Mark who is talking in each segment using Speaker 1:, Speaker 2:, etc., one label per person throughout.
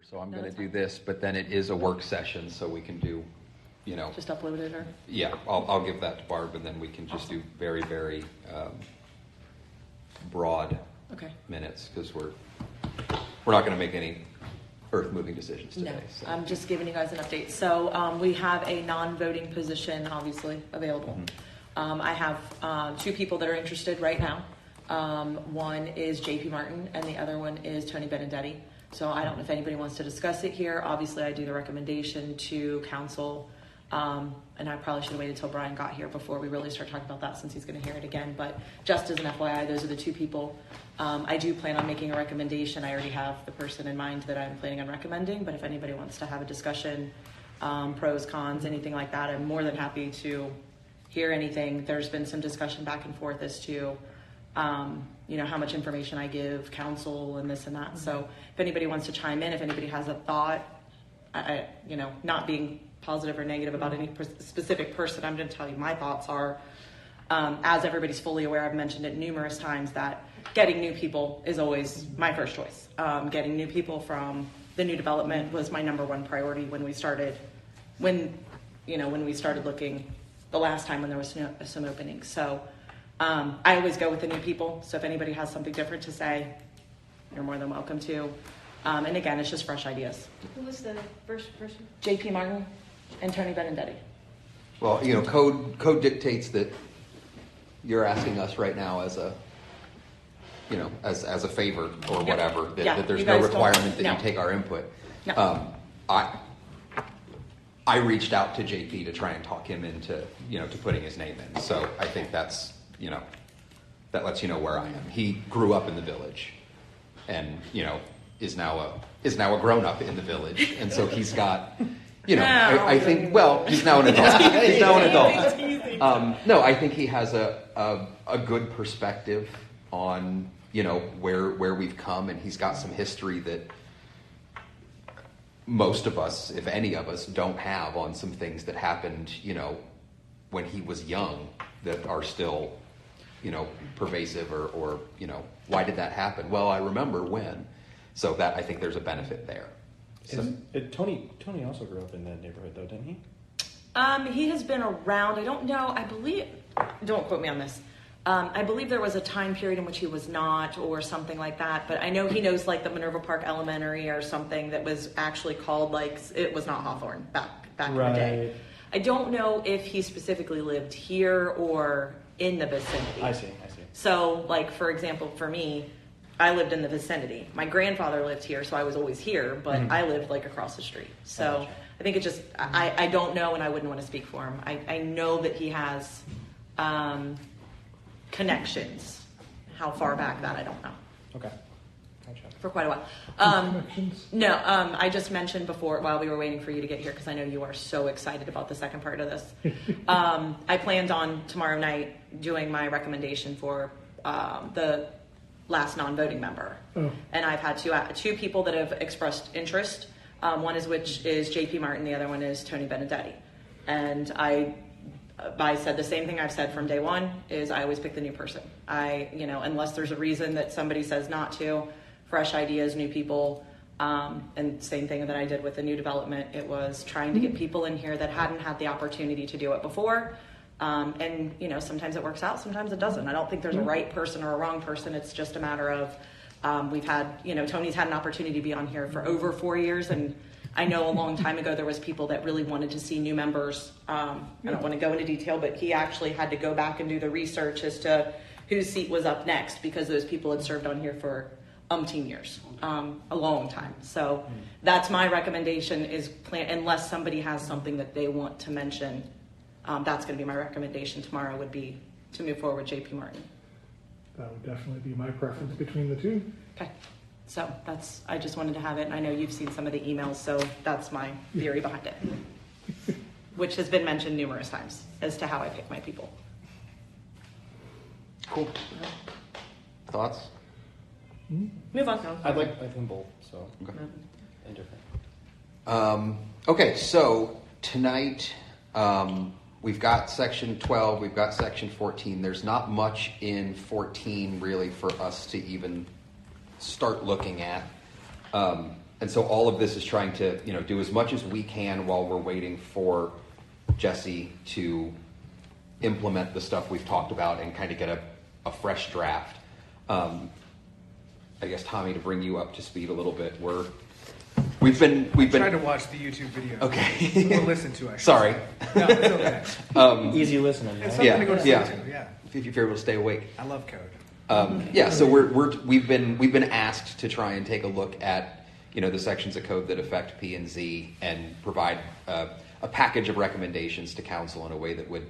Speaker 1: so I'm
Speaker 2: No,
Speaker 1: going to
Speaker 2: that's
Speaker 1: do
Speaker 2: fine.
Speaker 1: this, but then it is a work session, so we can do,
Speaker 2: Just upload it or?
Speaker 1: yeah, I'll give that to Barb, and then we can just do very, very broad
Speaker 2: Okay.
Speaker 1: minutes, because we're not going to make any earth-moving decisions
Speaker 2: No,
Speaker 1: today. So.
Speaker 2: I'm just giving you guys an update. So we have a non-voting position, obviously, available.
Speaker 1: Mm-hmm.
Speaker 2: I have 2 people that are interested right now. One is JP Martin, and the other one is Tony Benedetti. So I don't know if anybody wants to discuss it here. Obviously, I do the recommendation to council, and I probably should have waited till Brian got here before we really start talking about that, since he's going to hear it again. But just as an FYI, those are the 2 people. I do plan on making a recommendation. I already have the person in mind that I'm planning on recommending, but if anybody wants to have a discussion, pros, cons, anything like that, I'm more than happy to hear anything. There's been some discussion back and forth as to how much information I give council and this and that. So if anybody wants to chime in, if anybody has a thought, not being positive or negative about any specific person, I'm going to tell you my thoughts are, as everybody's fully aware, I've mentioned it numerous times, that getting new people is always my first choice. Getting new people from the new development was my number 1 priority when we started looking the last time when there was some openings. So I always go with the new people. So if anybody has something different to say, you're more than welcome to. And again, it's just fresh ideas.
Speaker 3: Who was the first person?
Speaker 2: JP Martin and Tony Benedetti.
Speaker 1: Well, code dictates that you're asking us right now as a, as a favor or whatever, that there's no requirement that you take our input.
Speaker 2: No.
Speaker 1: I reached out to JP to try and talk him into, to putting his name in. So I think that's, that lets you know where I am. He grew up in the village, and is now a grown up in the village, and so he's got. I think. Well, he's now an adult. He's now an adult. No, I think he has a good perspective on where we've come, and he's got some history that most of us, if any of us, don't have on some things that happened, when he was young, that are still, pervasive or why did that happen? Well, I remember when. So that, I think there's a benefit there. So,
Speaker 4: Tony also grew up in that neighborhood, though, didn't he?
Speaker 2: He has been around. I don't know. I believe. Don't quote me on this. I believe there was a time period in which he was not, or something like that. But I know he knows like the Minerva Park Elementary or something that was actually called it was not Hawthorne back in the day. I don't know if he specifically lived here or in the vicinity.
Speaker 4: I see.
Speaker 2: So, for example, for me, I lived in the vicinity. My grandfather lived here, so I was always here, but I lived across the street. So I think it just, I don't know, and I wouldn't want to speak for him. I know that he has connections. How far back, that I don't know.
Speaker 4: Okay. Gotcha.
Speaker 2: For quite a while. No, I just mentioned before, while we were waiting for you to get here, because I know you are so excited about the second part of this. I planned on tomorrow night doing my recommendation for the last non-voting member. Oh. And I've had two people that have expressed interest. One is JP Martin, the other one is Tony Benedetti. And I said the same thing I've said from day one, is I always pick the new person. Unless there's a reason that somebody says not to, fresh ideas, new people, and same thing that I did with the new development. It was trying to get people in here that hadn't had the opportunity to do it before. And sometimes it works out, sometimes it doesn't. I don't think there's a right person or a wrong person. It's just a matter of, we've had, Tony's had an opportunity to be on here for over 4 years, and I know a long time ago there was people that really wanted to see new members. I don't want to go into detail, but he actually had to go back and do the research as to whose seat was up next, because those people had served on here for umpteen years, a long time. So that's my recommendation, is unless somebody has something that they want to mention, that's going to be my recommendation tomorrow, would be to move forward with JP Martin.
Speaker 5: That would definitely be my preference between the two.
Speaker 2: Okay. So I just wanted to have it, and I know you've seen some of the emails, so that's my theory behind it, which has been mentioned numerous times as to how I pick my people.
Speaker 1: Cool. Thoughts?
Speaker 2: Move on.
Speaker 4: I like them both, so
Speaker 1: okay.
Speaker 4: Indifferent.
Speaker 1: Okay, so tonight we've got section 12, we've got section 14. There's not much in 14 really for us to even start looking at. and so all of this is trying to, do as much as we can while we're waiting for Jesse to implement the stuff we've talked about and kind of get a fresh draft. I guess, Tommy, to bring you up to speed a little bit, we've been
Speaker 6: Try to watch the YouTube video.
Speaker 1: Okay.
Speaker 6: Or listen to it.
Speaker 1: Sorry.
Speaker 6: No, it's okay.
Speaker 4: Easy listening.
Speaker 6: It's
Speaker 4: Right?
Speaker 6: something to go to sleep to. Yeah.
Speaker 1: If you're able to stay awake.
Speaker 6: I love code.
Speaker 1: Yeah, so we've been asked to try and take a look at the sections of code that affect P and Z and provide a package of recommendations to council in a way that would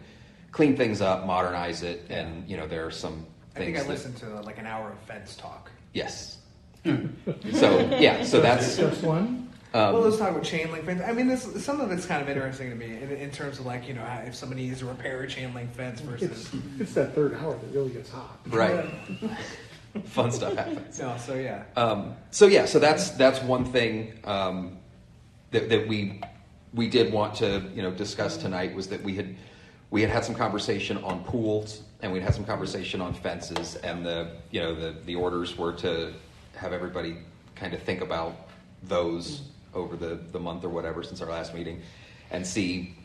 Speaker 1: clean things up, modernize it, and there are some
Speaker 6: I think
Speaker 1: things.
Speaker 6: I listened to like an hour of fence talk.
Speaker 1: Yes. So that's
Speaker 5: Just one?
Speaker 6: Well, let's talk about chain link fence. I mean, some of it's kind of interesting to me in terms of like if somebody needs to repair a chain link fence versus.
Speaker 5: It's that third hour that really gets hot.
Speaker 1: right. Fun stuff happens.
Speaker 6: No, so yeah.
Speaker 1: So that's one thing that we did want to discuss tonight was that we had some conversation on pools and we'd had some conversation on fences, and the orders were to have everybody kind of think about those over the month or whatever since our last meeting, and see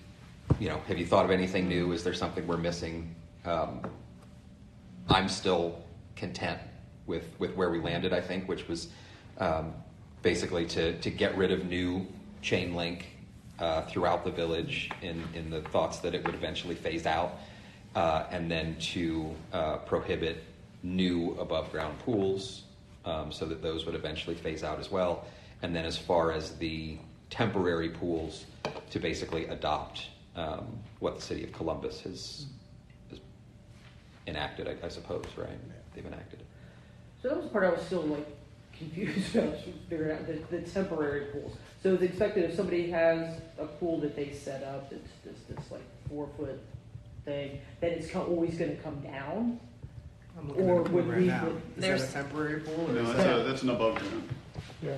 Speaker 1: have you thought of anything new? Is there something we're missing? I'm still content with where we landed, I think, which was basically to get rid of new chain link throughout the village in the thoughts that it would eventually phase out, and then to prohibit new above ground pools so that those would eventually phase out as well. And then as far as the temporary pools, to basically adopt what the city of Columbus has enacted, I suppose, right? They've enacted it.
Speaker 7: So that was the part I was still like confused about figuring out the temporary pools. So it's expected if somebody has a pool that they set up that's this like 4-foot thing, that it's always going to come down.
Speaker 6: I'm looking
Speaker 7: Or
Speaker 6: at a pool
Speaker 7: would
Speaker 6: right
Speaker 7: we-
Speaker 6: now.
Speaker 7: would-
Speaker 6: Is
Speaker 2: There's-
Speaker 6: that a temporary pool? Or
Speaker 8: No,
Speaker 6: is
Speaker 8: that's an above ground.
Speaker 5: Yeah.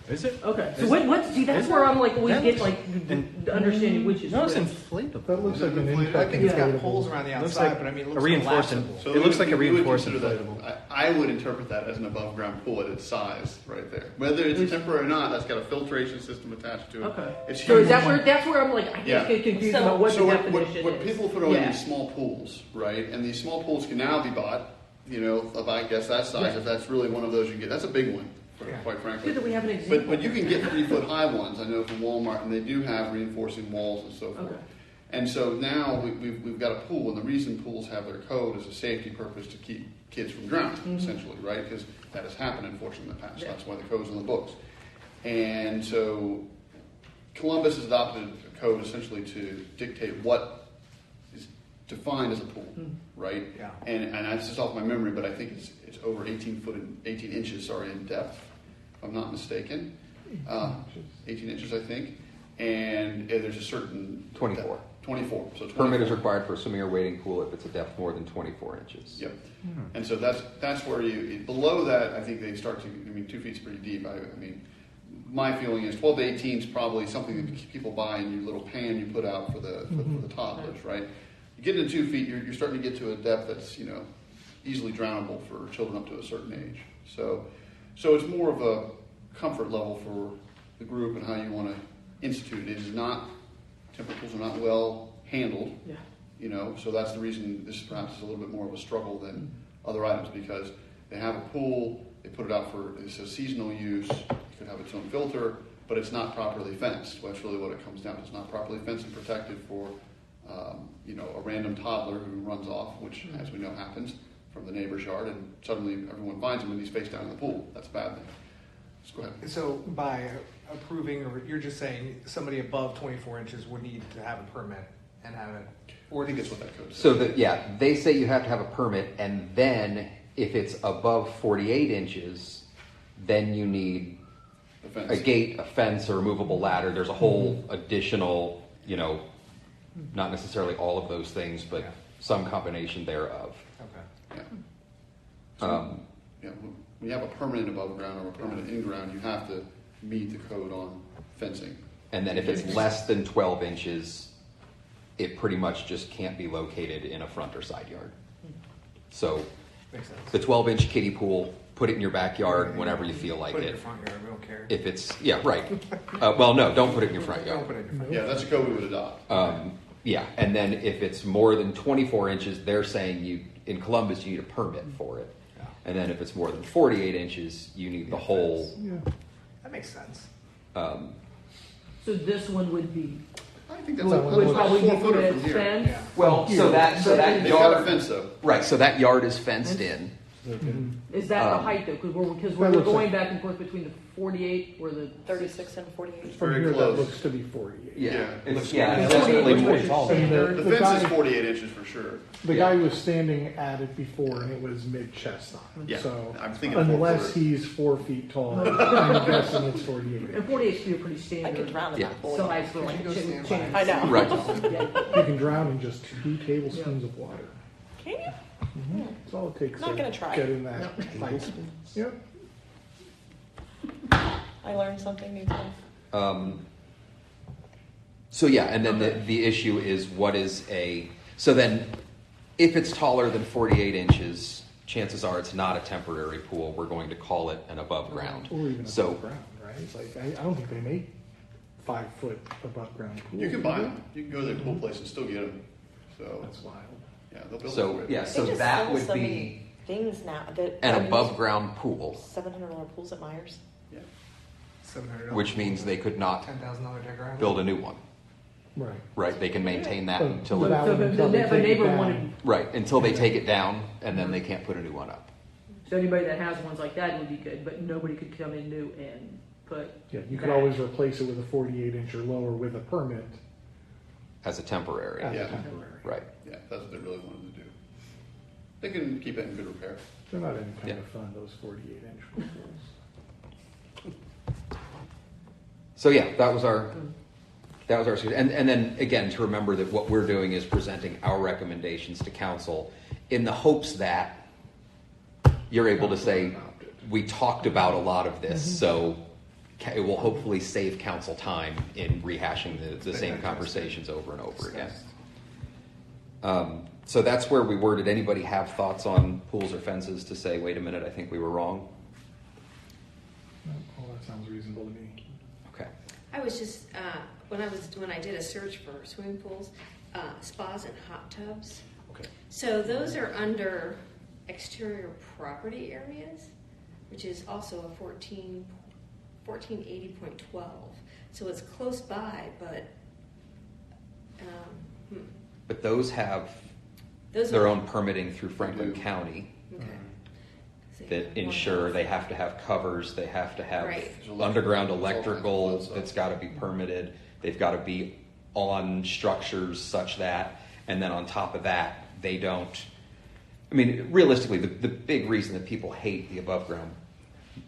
Speaker 4: Is it?
Speaker 7: Okay. So
Speaker 4: Is
Speaker 7: what? See, that's
Speaker 4: is
Speaker 7: where
Speaker 4: it?
Speaker 7: I'm like always
Speaker 4: That
Speaker 7: get
Speaker 4: looks-
Speaker 7: like the understanding which is
Speaker 4: No, it's
Speaker 7: which.
Speaker 4: inflatable.
Speaker 5: That looks
Speaker 8: Is
Speaker 5: like
Speaker 8: it
Speaker 5: an
Speaker 8: inflated?
Speaker 5: impact
Speaker 6: I think it's got
Speaker 5: inflatable.
Speaker 6: poles around the
Speaker 4: Looks
Speaker 6: outside,
Speaker 4: like
Speaker 6: but I mean, it
Speaker 4: a
Speaker 6: looks
Speaker 4: reinforcing-
Speaker 6: collapsible.
Speaker 4: It looks like a
Speaker 8: we would
Speaker 4: reinforced
Speaker 8: consider that-
Speaker 4: inflatable.
Speaker 8: I would interpret that as an above ground pool at its size right there. Whether it's temporary or not, that's got a filtration system attached to it.
Speaker 7: Okay.
Speaker 8: It's
Speaker 7: So is
Speaker 8: huge.
Speaker 7: that where? That's where I'm like I
Speaker 8: Yeah.
Speaker 7: just get confused
Speaker 2: So-
Speaker 7: about what
Speaker 8: So
Speaker 7: the
Speaker 8: what
Speaker 7: definition is.
Speaker 8: people put on
Speaker 7: Yeah.
Speaker 8: these small pools, right? And these small pools can now be bought, of I guess that size,
Speaker 7: Yeah.
Speaker 8: if that's really one of those you get. That's a big one,
Speaker 6: Yeah.
Speaker 8: quite frankly.
Speaker 7: Good that we have an example.
Speaker 8: But you can get 3-foot high ones. I know from Walmart, and they do have reinforcing walls and so forth.
Speaker 7: Okay.
Speaker 8: And so now we've got a pool, and the reason pools have their code is a safety purpose to keep kids from drowning, essentially, right? Because that has happened, unfortunately, in the past.
Speaker 7: Yeah.
Speaker 8: That's why the code's in the books. And so Columbus has adopted a code essentially to dictate what is defined as a pool, right?
Speaker 6: Yeah.
Speaker 8: And that's just off my memory, but I think it's over 18 inches, in depth, if I'm not mistaken. 18 inches, I think. And there's a certain
Speaker 1: 24.
Speaker 8: 24. So 24.
Speaker 1: Permit is required for a swimming or wading pool if it's a depth more than 24 inches.
Speaker 8: Yep. And so that's where below that, I think they start to, 2 feet's pretty deep. My feeling is 12 to 18 is probably something that people buy in your little pan you put out for the toddlers, right? You get into 2 feet, you're starting to get to a depth that's, easily drownable for children up to a certain age. So it's more of a comfort level for the group and how you want to institute it. It is not, temporary pools are not well handled.
Speaker 7: Yeah.
Speaker 8: So that's the reason this perhaps is a little bit more of a struggle than other items, because they have a pool, they put it out it's a seasonal use, it could have its own filter, but it's not properly fenced. Well, that's really what it comes down to. It's not properly fenced and protected for, a random toddler who runs off, which, as we know, happens from the neighbor's yard, and suddenly everyone finds him and he's face down in the pool. That's a bad thing. Let's go ahead.
Speaker 6: So by approving, or you're just saying somebody above 24 inches would need to have a permit and have it.
Speaker 8: Or I think that's what that code says.
Speaker 1: So they say you have to have a permit, and then if it's above 48 inches, then you need
Speaker 8: The fence.
Speaker 1: a gate, a fence, or a movable ladder. There's a whole additional, not necessarily all of those things, but
Speaker 6: Yeah.
Speaker 1: some combination thereof.
Speaker 6: Okay.
Speaker 8: Yeah. Yeah, when you have a permanent above ground or a permanent in ground, you have to meet the code on fencing.
Speaker 1: And then if it's less than 12 inches, it pretty much just can't be located in a front or side yard. So
Speaker 6: Makes sense.
Speaker 1: the 12-inch kiddie pool put it in your backyard whenever you feel like
Speaker 6: Put it in
Speaker 1: it.
Speaker 6: your front yard. We don't care.
Speaker 1: If it's, yeah, right. Well, no, don't put it in your front
Speaker 6: Don't
Speaker 1: yard.
Speaker 6: put it in your front.
Speaker 8: Yeah, that's a code we would adopt.
Speaker 1: Yeah, and then if it's more than 24 inches, they're saying in Columbus, you need a permit for it.
Speaker 6: Yeah.
Speaker 1: And then if it's more than 48 inches, you need the whole,
Speaker 5: Yeah.
Speaker 6: That makes sense.
Speaker 7: So this one would be,
Speaker 8: I think that's
Speaker 7: would probably be
Speaker 8: 4
Speaker 7: for
Speaker 8: footer
Speaker 7: that
Speaker 8: from here.
Speaker 7: fence.
Speaker 6: Yeah.
Speaker 1: well, so that
Speaker 8: They've got a
Speaker 1: yard,
Speaker 8: fence though.
Speaker 1: right, so that yard is fenced in.
Speaker 7: Is that the
Speaker 1: Um,
Speaker 7: height though? Because
Speaker 5: that
Speaker 7: we're
Speaker 5: looks
Speaker 7: going
Speaker 5: like-
Speaker 7: back and forth between the 48 or the
Speaker 2: 36 and 48.
Speaker 5: From
Speaker 8: Very
Speaker 5: here,
Speaker 8: close.
Speaker 5: that looks to be 48.
Speaker 8: Yeah.
Speaker 1: It's,
Speaker 4: Yeah,
Speaker 1: it's
Speaker 4: it's
Speaker 1: definitely
Speaker 7: pretty
Speaker 1: more.
Speaker 7: much
Speaker 4: tall.
Speaker 5: I mean,
Speaker 7: standard.
Speaker 8: The fence is
Speaker 5: guy,
Speaker 8: 48 inches for sure.
Speaker 5: the guy was standing at it before, and it was mid-chest on.
Speaker 8: Yeah,
Speaker 5: So
Speaker 8: I'm thinking of
Speaker 5: unless
Speaker 8: 4
Speaker 5: he's 4 feet tall, I'm guessing it's 48.
Speaker 7: and 48 should be a pretty
Speaker 2: I
Speaker 7: standard
Speaker 2: could drown in
Speaker 1: Yeah.
Speaker 2: that pool.
Speaker 7: size for like
Speaker 6: You can go stand
Speaker 7: chain.
Speaker 6: by
Speaker 2: I know.
Speaker 1: Right.
Speaker 7: Yeah.
Speaker 5: You can drown in just 2 tablespoons of water.
Speaker 2: Can you?
Speaker 5: That's all it takes
Speaker 2: Not
Speaker 5: to
Speaker 2: gonna try.
Speaker 5: get in that fight. Yep.
Speaker 2: I learned something new today.
Speaker 1: So yeah, and then the issue is so then if it's taller than 48 inches, chances are it's not a temporary pool. We're going to call it an above ground.
Speaker 5: Or even
Speaker 1: So-
Speaker 5: above ground, right? Like, I don't think they make 5-foot above ground pools.
Speaker 8: You can
Speaker 5: do
Speaker 8: buy
Speaker 5: they?
Speaker 8: them. You can go to the pool place and still get them. So
Speaker 5: That's wild.
Speaker 8: yeah, they'll build
Speaker 1: So
Speaker 8: it for you.
Speaker 1: yeah,
Speaker 2: They
Speaker 1: so
Speaker 2: just
Speaker 1: that
Speaker 2: sell
Speaker 1: would
Speaker 2: so
Speaker 1: be
Speaker 2: many things now that
Speaker 1: an above ground pool,
Speaker 2: $700 pools at Myers.
Speaker 8: Yeah.
Speaker 6: $700.
Speaker 1: which means they could not
Speaker 6: $10,000 decorative.
Speaker 1: build a new one.
Speaker 5: Right.
Speaker 1: Right? They can maintain that
Speaker 5: Oh,
Speaker 1: until
Speaker 5: so
Speaker 1: it,
Speaker 5: that-
Speaker 7: So the
Speaker 5: until they take it
Speaker 7: neighbor
Speaker 5: down.
Speaker 7: wanted,
Speaker 1: right until they take it down, and then they can't put a new one up.
Speaker 7: so anybody that has ones like that would be good, but nobody could come in new and put.
Speaker 5: Yeah, you could
Speaker 7: that.
Speaker 5: always replace it with a 48-inch or lower with a permit
Speaker 1: As a temporary,
Speaker 5: as
Speaker 8: Yeah.
Speaker 5: a temporary.
Speaker 1: right?
Speaker 8: Yeah, that's what they really wanted to do. They can keep it in good repair.
Speaker 5: They're not any kind
Speaker 1: Yeah.
Speaker 5: of fun, those 48-inch pools.
Speaker 1: So yeah, that was our and then again to remember that what we're doing is presenting our recommendations to council in the hopes that you're able to say we talked about a lot of this, so it will hopefully save council time in rehashing the same conversations over and over again. So that's where we were. Did anybody have thoughts on pools or fences to say, wait a minute, I think we were wrong?
Speaker 5: Oh, that sounds reasonable to me.
Speaker 1: Okay.
Speaker 3: I was just, when I did a search for swimming pools, spas and hot tubs.
Speaker 4: Okay.
Speaker 3: So those are under exterior property areas, which is also a 1480.12. So it's close by, but,
Speaker 1: But those have
Speaker 3: those
Speaker 1: their
Speaker 3: are,
Speaker 1: own permitting through Franklin
Speaker 8: do.
Speaker 1: County
Speaker 3: okay. So
Speaker 1: that
Speaker 3: you
Speaker 1: ensure
Speaker 3: want
Speaker 1: they have to have covers, they have to have
Speaker 3: Right.
Speaker 1: underground
Speaker 8: It's all
Speaker 1: electrical
Speaker 8: kinds of fun
Speaker 1: that's got to be permitted. They've got to be on structures such that, and then on top of that, they don't. I mean, realistically, the big reason that people hate the above ground,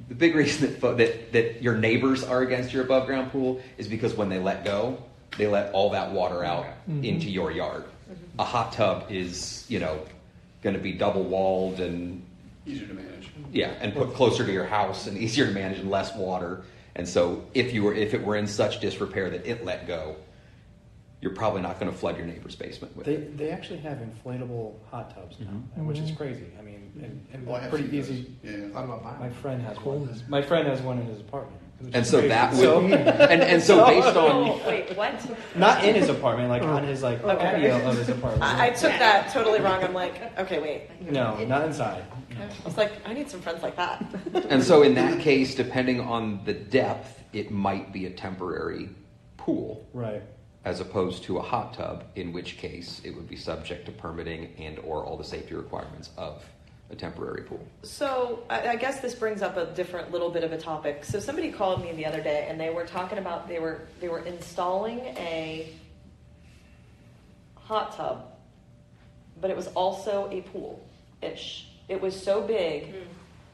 Speaker 1: the big reason that your neighbors are against your above ground pool is because when they let go, they let all that water out into your yard. A hot tub is, going to be double walled and
Speaker 8: Easier to manage.
Speaker 1: yeah, and put closer to your house and easier to manage and less water. And so if it were in such disrepair that it let go, you're probably not going to flood your neighbor's basement with it.
Speaker 4: They actually have inflatable hot tubs now, which is crazy. I mean, and
Speaker 8: Oh, I have
Speaker 4: pretty
Speaker 8: seen those.
Speaker 4: easy.
Speaker 8: Yeah.
Speaker 6: Thought about buying
Speaker 4: My
Speaker 6: them.
Speaker 4: friend has one. My friend has one in his apartment. which
Speaker 1: And
Speaker 4: is
Speaker 1: so
Speaker 4: crazy.
Speaker 1: that would
Speaker 4: So-
Speaker 1: and so based on
Speaker 2: Oh, wait, what?
Speaker 4: not in his apartment, like on his patio of his apartment.
Speaker 2: I took that totally wrong. I'm like, okay, wait.
Speaker 4: No, not inside.
Speaker 2: I was like, I need some friends like that.
Speaker 1: and so in that case, depending on the depth, it might be a temporary pool
Speaker 4: Right.
Speaker 1: as opposed to a hot tub, in which case it would be subject to permitting and or all the safety requirements of a temporary pool.
Speaker 2: So I guess this brings up a different little bit of a topic. So somebody called me the other day, and they were talking about they were installing a hot tub, but it was also a pool-ish. It was so big,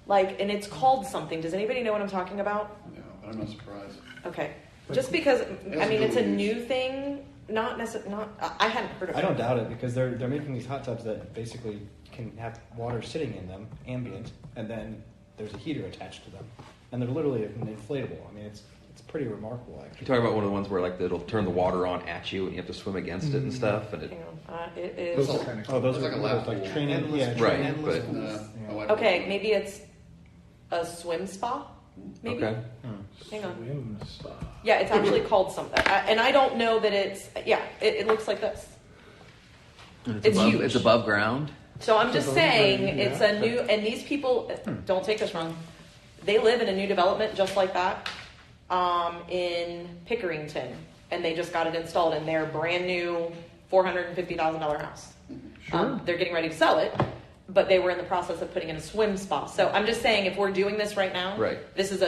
Speaker 2: and it's called something. Does anybody know what I'm talking about?
Speaker 8: No, but I'm not surprised.
Speaker 2: Okay, just because I mean it's a
Speaker 8: Use.
Speaker 2: new thing, not necessarily. I hadn't heard of it.
Speaker 4: I don't doubt it because they're making these hot tubs that basically can have water sitting in them, ambient, and then there's a heater attached to them, and they're literally an inflatable. I mean, it's pretty remarkable
Speaker 1: You're
Speaker 4: actually.
Speaker 1: talking about one of the ones where it'll turn the water on at you and you have to swim against it and stuff, and it
Speaker 2: Hang on, it is.
Speaker 5: Those are kind of
Speaker 4: Oh, those
Speaker 8: It's
Speaker 4: are
Speaker 8: like a lap
Speaker 4: like
Speaker 8: pool.
Speaker 4: training, yeah,
Speaker 1: Right,
Speaker 4: training
Speaker 1: but-
Speaker 8: No, my wife-
Speaker 2: Okay, maybe it's a swim spa, maybe.
Speaker 1: Okay.
Speaker 2: Hang on.
Speaker 5: Swim spa.
Speaker 2: Yeah, it's actually called something, and I don't know that it's. Yeah, it looks like this. It's
Speaker 9: above,
Speaker 2: huge.
Speaker 9: It's above ground.
Speaker 2: So I'm just
Speaker 5: Above
Speaker 2: saying,
Speaker 5: ground,
Speaker 2: it's
Speaker 5: yeah.
Speaker 2: a new, and these people, don't take this wrong, they live in a new development just like that, in Pickerington, and they just got it installed in their brand new $450,000 house. They're getting ready to sell it, but they were in the process of putting in a swim spa. So I'm just saying, if we're doing this right now,
Speaker 1: Right.
Speaker 2: this is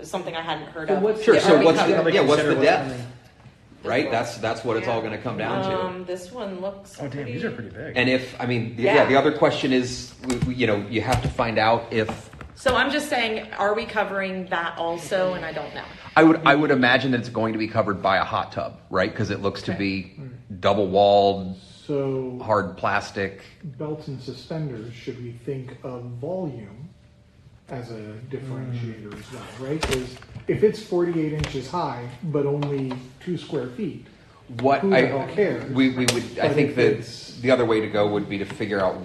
Speaker 2: something I hadn't heard
Speaker 7: So
Speaker 2: of.
Speaker 7: what's-
Speaker 1: Sure.
Speaker 2: It
Speaker 1: So
Speaker 2: already
Speaker 1: what's
Speaker 2: covered.
Speaker 1: the, what's the
Speaker 4: Consider
Speaker 1: depth?
Speaker 4: coming.
Speaker 1: Right. That's what it's all going to come down to.
Speaker 2: This one looks.
Speaker 4: Oh damn, these are pretty big.
Speaker 1: And if I mean,
Speaker 2: Yeah.
Speaker 1: the other question is, you have to find out if
Speaker 2: So I'm just saying, are we covering that also? And I don't know.
Speaker 1: I would imagine that it's going to be covered by a hot tub, right? Because it looks to be double walled,
Speaker 5: So
Speaker 1: hard plastic.
Speaker 5: belts and suspenders, should we think of volume as a differentiator as well, right? Because if it's 48 inches high, but only 2 square feet,
Speaker 1: What
Speaker 5: who the hell cares?
Speaker 1: we would I
Speaker 5: But
Speaker 1: think
Speaker 5: if
Speaker 1: that
Speaker 5: it's-
Speaker 1: the other way to go would be to figure out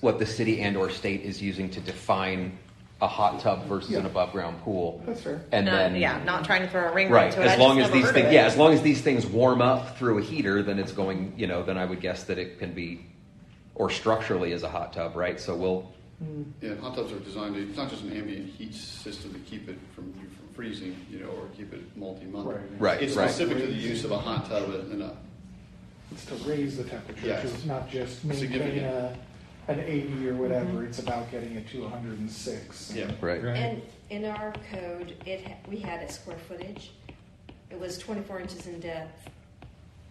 Speaker 1: what the city and or state is using to define a hot tub versus an
Speaker 5: Yeah.
Speaker 1: above ground pool.
Speaker 5: That's fair.
Speaker 1: And
Speaker 2: No,
Speaker 1: then
Speaker 2: yeah, not trying to throw a ring
Speaker 1: right,
Speaker 2: to it. I
Speaker 1: as
Speaker 2: just
Speaker 1: long as
Speaker 2: never
Speaker 1: these
Speaker 2: heard
Speaker 1: things
Speaker 2: of it.
Speaker 1: as long as these things warm up through a heater, then it's going, then I would guess that it can be or structurally as a hot tub, right? So we'll
Speaker 8: Yeah, hot tubs are designed to, it's not just an ambient heat system to keep it from freezing, or keep it multi-month.
Speaker 1: Right,
Speaker 8: It's
Speaker 1: right.
Speaker 8: specific to the use of a hot tub and
Speaker 5: It's to raise the temperature,
Speaker 8: Yes.
Speaker 5: so it's not just maintain
Speaker 8: Significant.
Speaker 5: an 80 or whatever, it's about getting it to 106.
Speaker 8: yeah.
Speaker 1: right.
Speaker 3: And in our code, we had a square footage. It was 24 inches in depth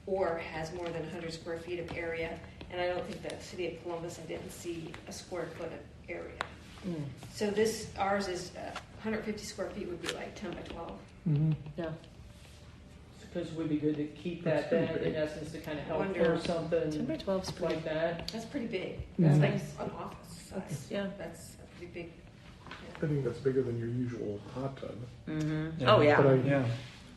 Speaker 3: or has more than 100 square feet of area. And I don't think the city of Columbus, I didn't see a square foot of area. So ours is 150 square feet would be like 10 by 12.
Speaker 5: Mhm.
Speaker 2: Yeah.
Speaker 7: Because it would be good to keep that then, in essence, to kind of help
Speaker 3: Wonder-
Speaker 7: or something
Speaker 2: 10 by 12 is pretty.
Speaker 7: like that.
Speaker 3: That's pretty big.
Speaker 5: Mhm.
Speaker 3: That's like an office size.
Speaker 2: Yeah.
Speaker 3: That's a pretty big.
Speaker 5: I think that's bigger than your usual hot tub.
Speaker 2: Oh yeah.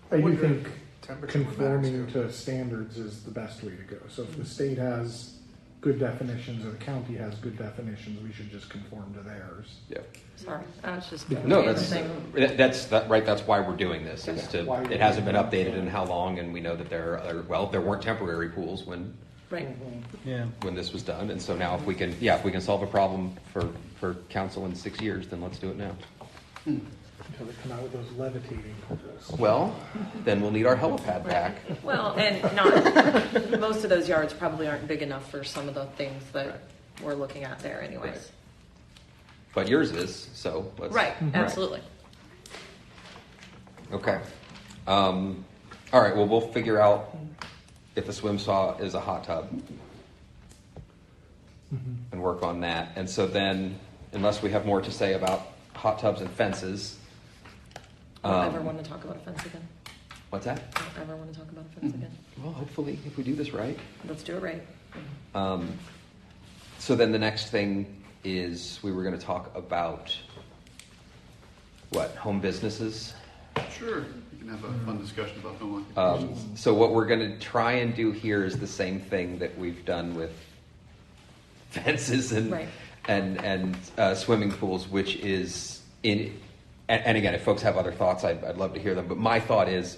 Speaker 5: But I do
Speaker 6: Wonder
Speaker 5: think
Speaker 6: Temperature would matter,
Speaker 5: conforming
Speaker 6: too.
Speaker 5: to standards is the best way to go. So if the state has good definitions or the county has good definitions, we should just conform to theirs.
Speaker 1: Yeah.
Speaker 2: Sorry, I was just.
Speaker 1: No,
Speaker 2: thing.
Speaker 1: that's right. That's why we're doing this. Is to
Speaker 5: Why
Speaker 1: it hasn't been updated in how long, and we know that there weren't temporary pools when
Speaker 2: Right.
Speaker 4: Yeah.
Speaker 1: this was done, and so now if we can solve a problem for council in 6 years, then let's do it now.
Speaker 5: Until they come out with those levitating pools.
Speaker 1: Well, then we'll need our helipad back.
Speaker 2: Well, and not most of those yards probably aren't big enough for some of the things that we're looking at there, anyways.
Speaker 1: Right. But yours is, so let's.
Speaker 2: Right. Absolutely.
Speaker 1: Okay. All right. Well, we'll figure out if a swim spa is a hot tub and work on that. And so then, unless we have more to say about hot tubs and fences,
Speaker 2: Don't ever want to talk about a fence again.
Speaker 1: what's that?
Speaker 2: Don't ever want to talk about a fence again.
Speaker 1: Well, hopefully, if we do this right.
Speaker 2: Let's do it right.
Speaker 1: So then the next thing is we were going to talk about what, home businesses?
Speaker 8: Sure, we can have a fun discussion about home occupation.
Speaker 1: So what we're going to try and do here is the same thing that we've done with fences and
Speaker 2: Right.
Speaker 1: and swimming pools, which is and again, if folks have other thoughts, I'd love to hear them. But my thought is,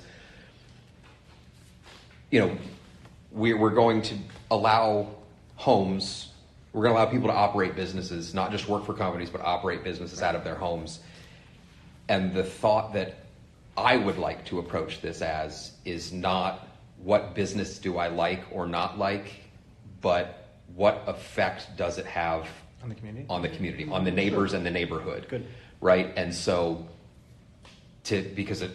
Speaker 1: we're going to allow homes. We're going to allow people to operate businesses, not just work for companies, but operate businesses out of their homes. And the thought that I would like to approach this as is not what business do I like or not like, but what effect does it have
Speaker 4: On the community?
Speaker 1: on the community, on the neighbors and the neighborhood.
Speaker 4: Good.
Speaker 1: Right? And so, because it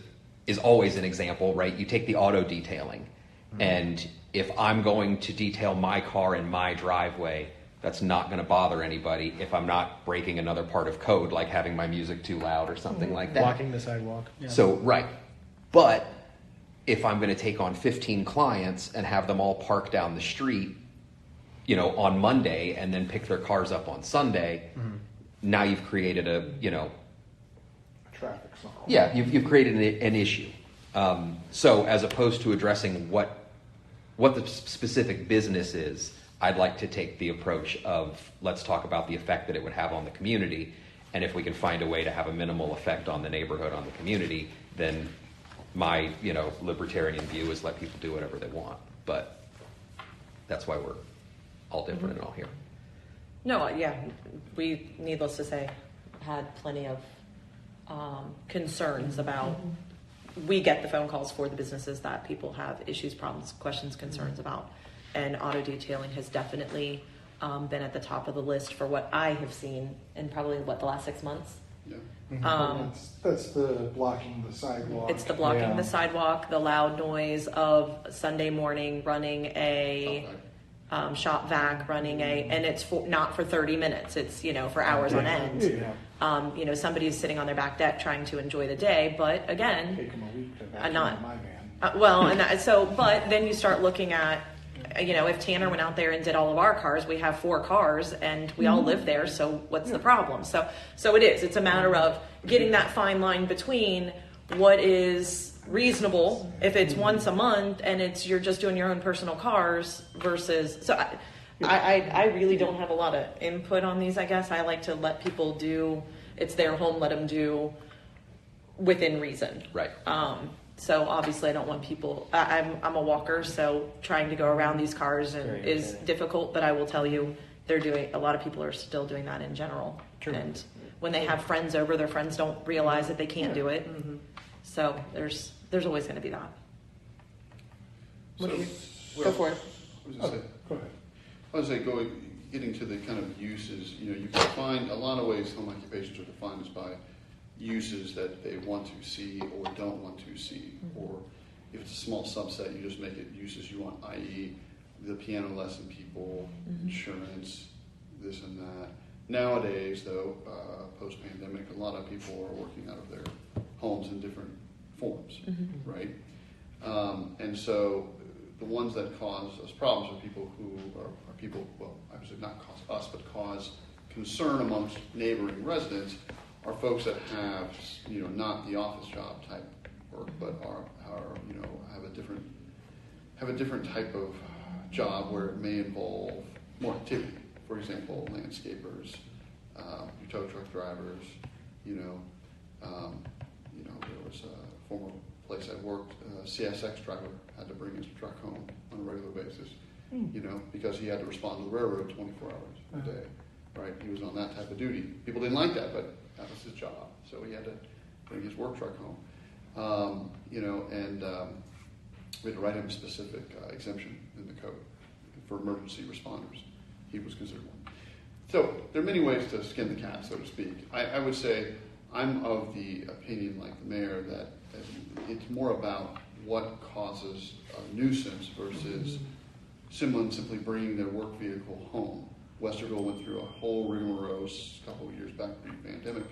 Speaker 1: is always an example, right? You take the auto detailing, and if I'm going to detail my car in my driveway, that's not going to bother anybody if I'm not breaking another part of code, like having my music too loud or something like that.
Speaker 4: Blocking the sidewalk. Yeah.
Speaker 1: So, right. But if I'm going to take on 15 clients and have them all park down the street, on Monday and then pick their cars up on Sunday, now you've created a
Speaker 5: Traffic song.
Speaker 1: yeah, you've created an issue. So as opposed to addressing what the specific business is, I'd like to take the approach of let's talk about the effect that it would have on the community, And if we can find a way to have a minimal effect on the neighborhood, on the community, then my, libertarian view is let people do whatever they want. But that's why we're all different and all here.
Speaker 2: No, yeah, we, needless to say, had plenty of concerns about, we get the phone calls for the businesses that people have issues, problems, questions, concerns about. And auto detailing has definitely been at the top of the list for what I have seen in probably, the last 6 months.
Speaker 8: Yeah.
Speaker 5: That's the blocking the sidewalk.
Speaker 2: It's the blocking
Speaker 4: Yeah.
Speaker 2: the sidewalk, the loud noise of Sunday morning running a shop vac, running and it's not for 30 minutes. It's, for hours on end.
Speaker 5: Yeah.
Speaker 2: Somebody's sitting on their back deck trying to enjoy the day, but again,
Speaker 5: Take them a week to vacuum
Speaker 2: not-
Speaker 5: my van.
Speaker 2: but then you start looking at, if Tanner went out there and did all of our cars, we have 4 cars and we all live there, so what's the problem? So it's a matter of getting that fine line between what is reasonable if it's once a month and you're just doing your own personal cars versus, so I really don't have a lot of input on these, I guess. I like to let people do, it's their home, let them do within reason.
Speaker 1: Right.
Speaker 2: So obviously I don't want people, I'm a walker, so trying to go around these cars is difficult, but I will tell you, a lot of people are still doing that in general.
Speaker 4: True.
Speaker 2: And when they have friends over, their friends don't realize that they can't do it. So there's always going to be that.
Speaker 8: So,
Speaker 2: Go for it.
Speaker 8: What was I say?
Speaker 5: Go ahead.
Speaker 8: I was say getting to the kind of uses. You can find a lot of ways home occupations are defined is by uses that they want to see or don't want to see, or if it's a small subset, you just make it uses you want, i.e., the piano lesson people, insurance, this and that. Nowadays, though, post-pandemic, a lot of people are working out of their homes in different forms, right? And so the ones that cause us problems are people who are people, well, obviously not cause us, but cause concern amongst neighboring residents are folks that have, not the office job type work, but are have a different type of job where it may involve more activity. For example, landscapers, tow truck drivers. There was a former place I worked. A CSX driver had to bring his truck home on a regular basis. Because he had to respond to the railroad 24 hours a day. Right? He was on that type of duty. People didn't like that, but that was his job. So he had to bring his work truck home. We had to write him a specific exemption in the code for emergency responders. He was considered one. So there are many ways to skin the cat, so to speak. I would say I'm of the opinion, like the mayor, that it's more about what causes a nuisance versus someone simply bringing their work vehicle home. Westerville went through a whole rigmarole a couple of years back pre-pandemic.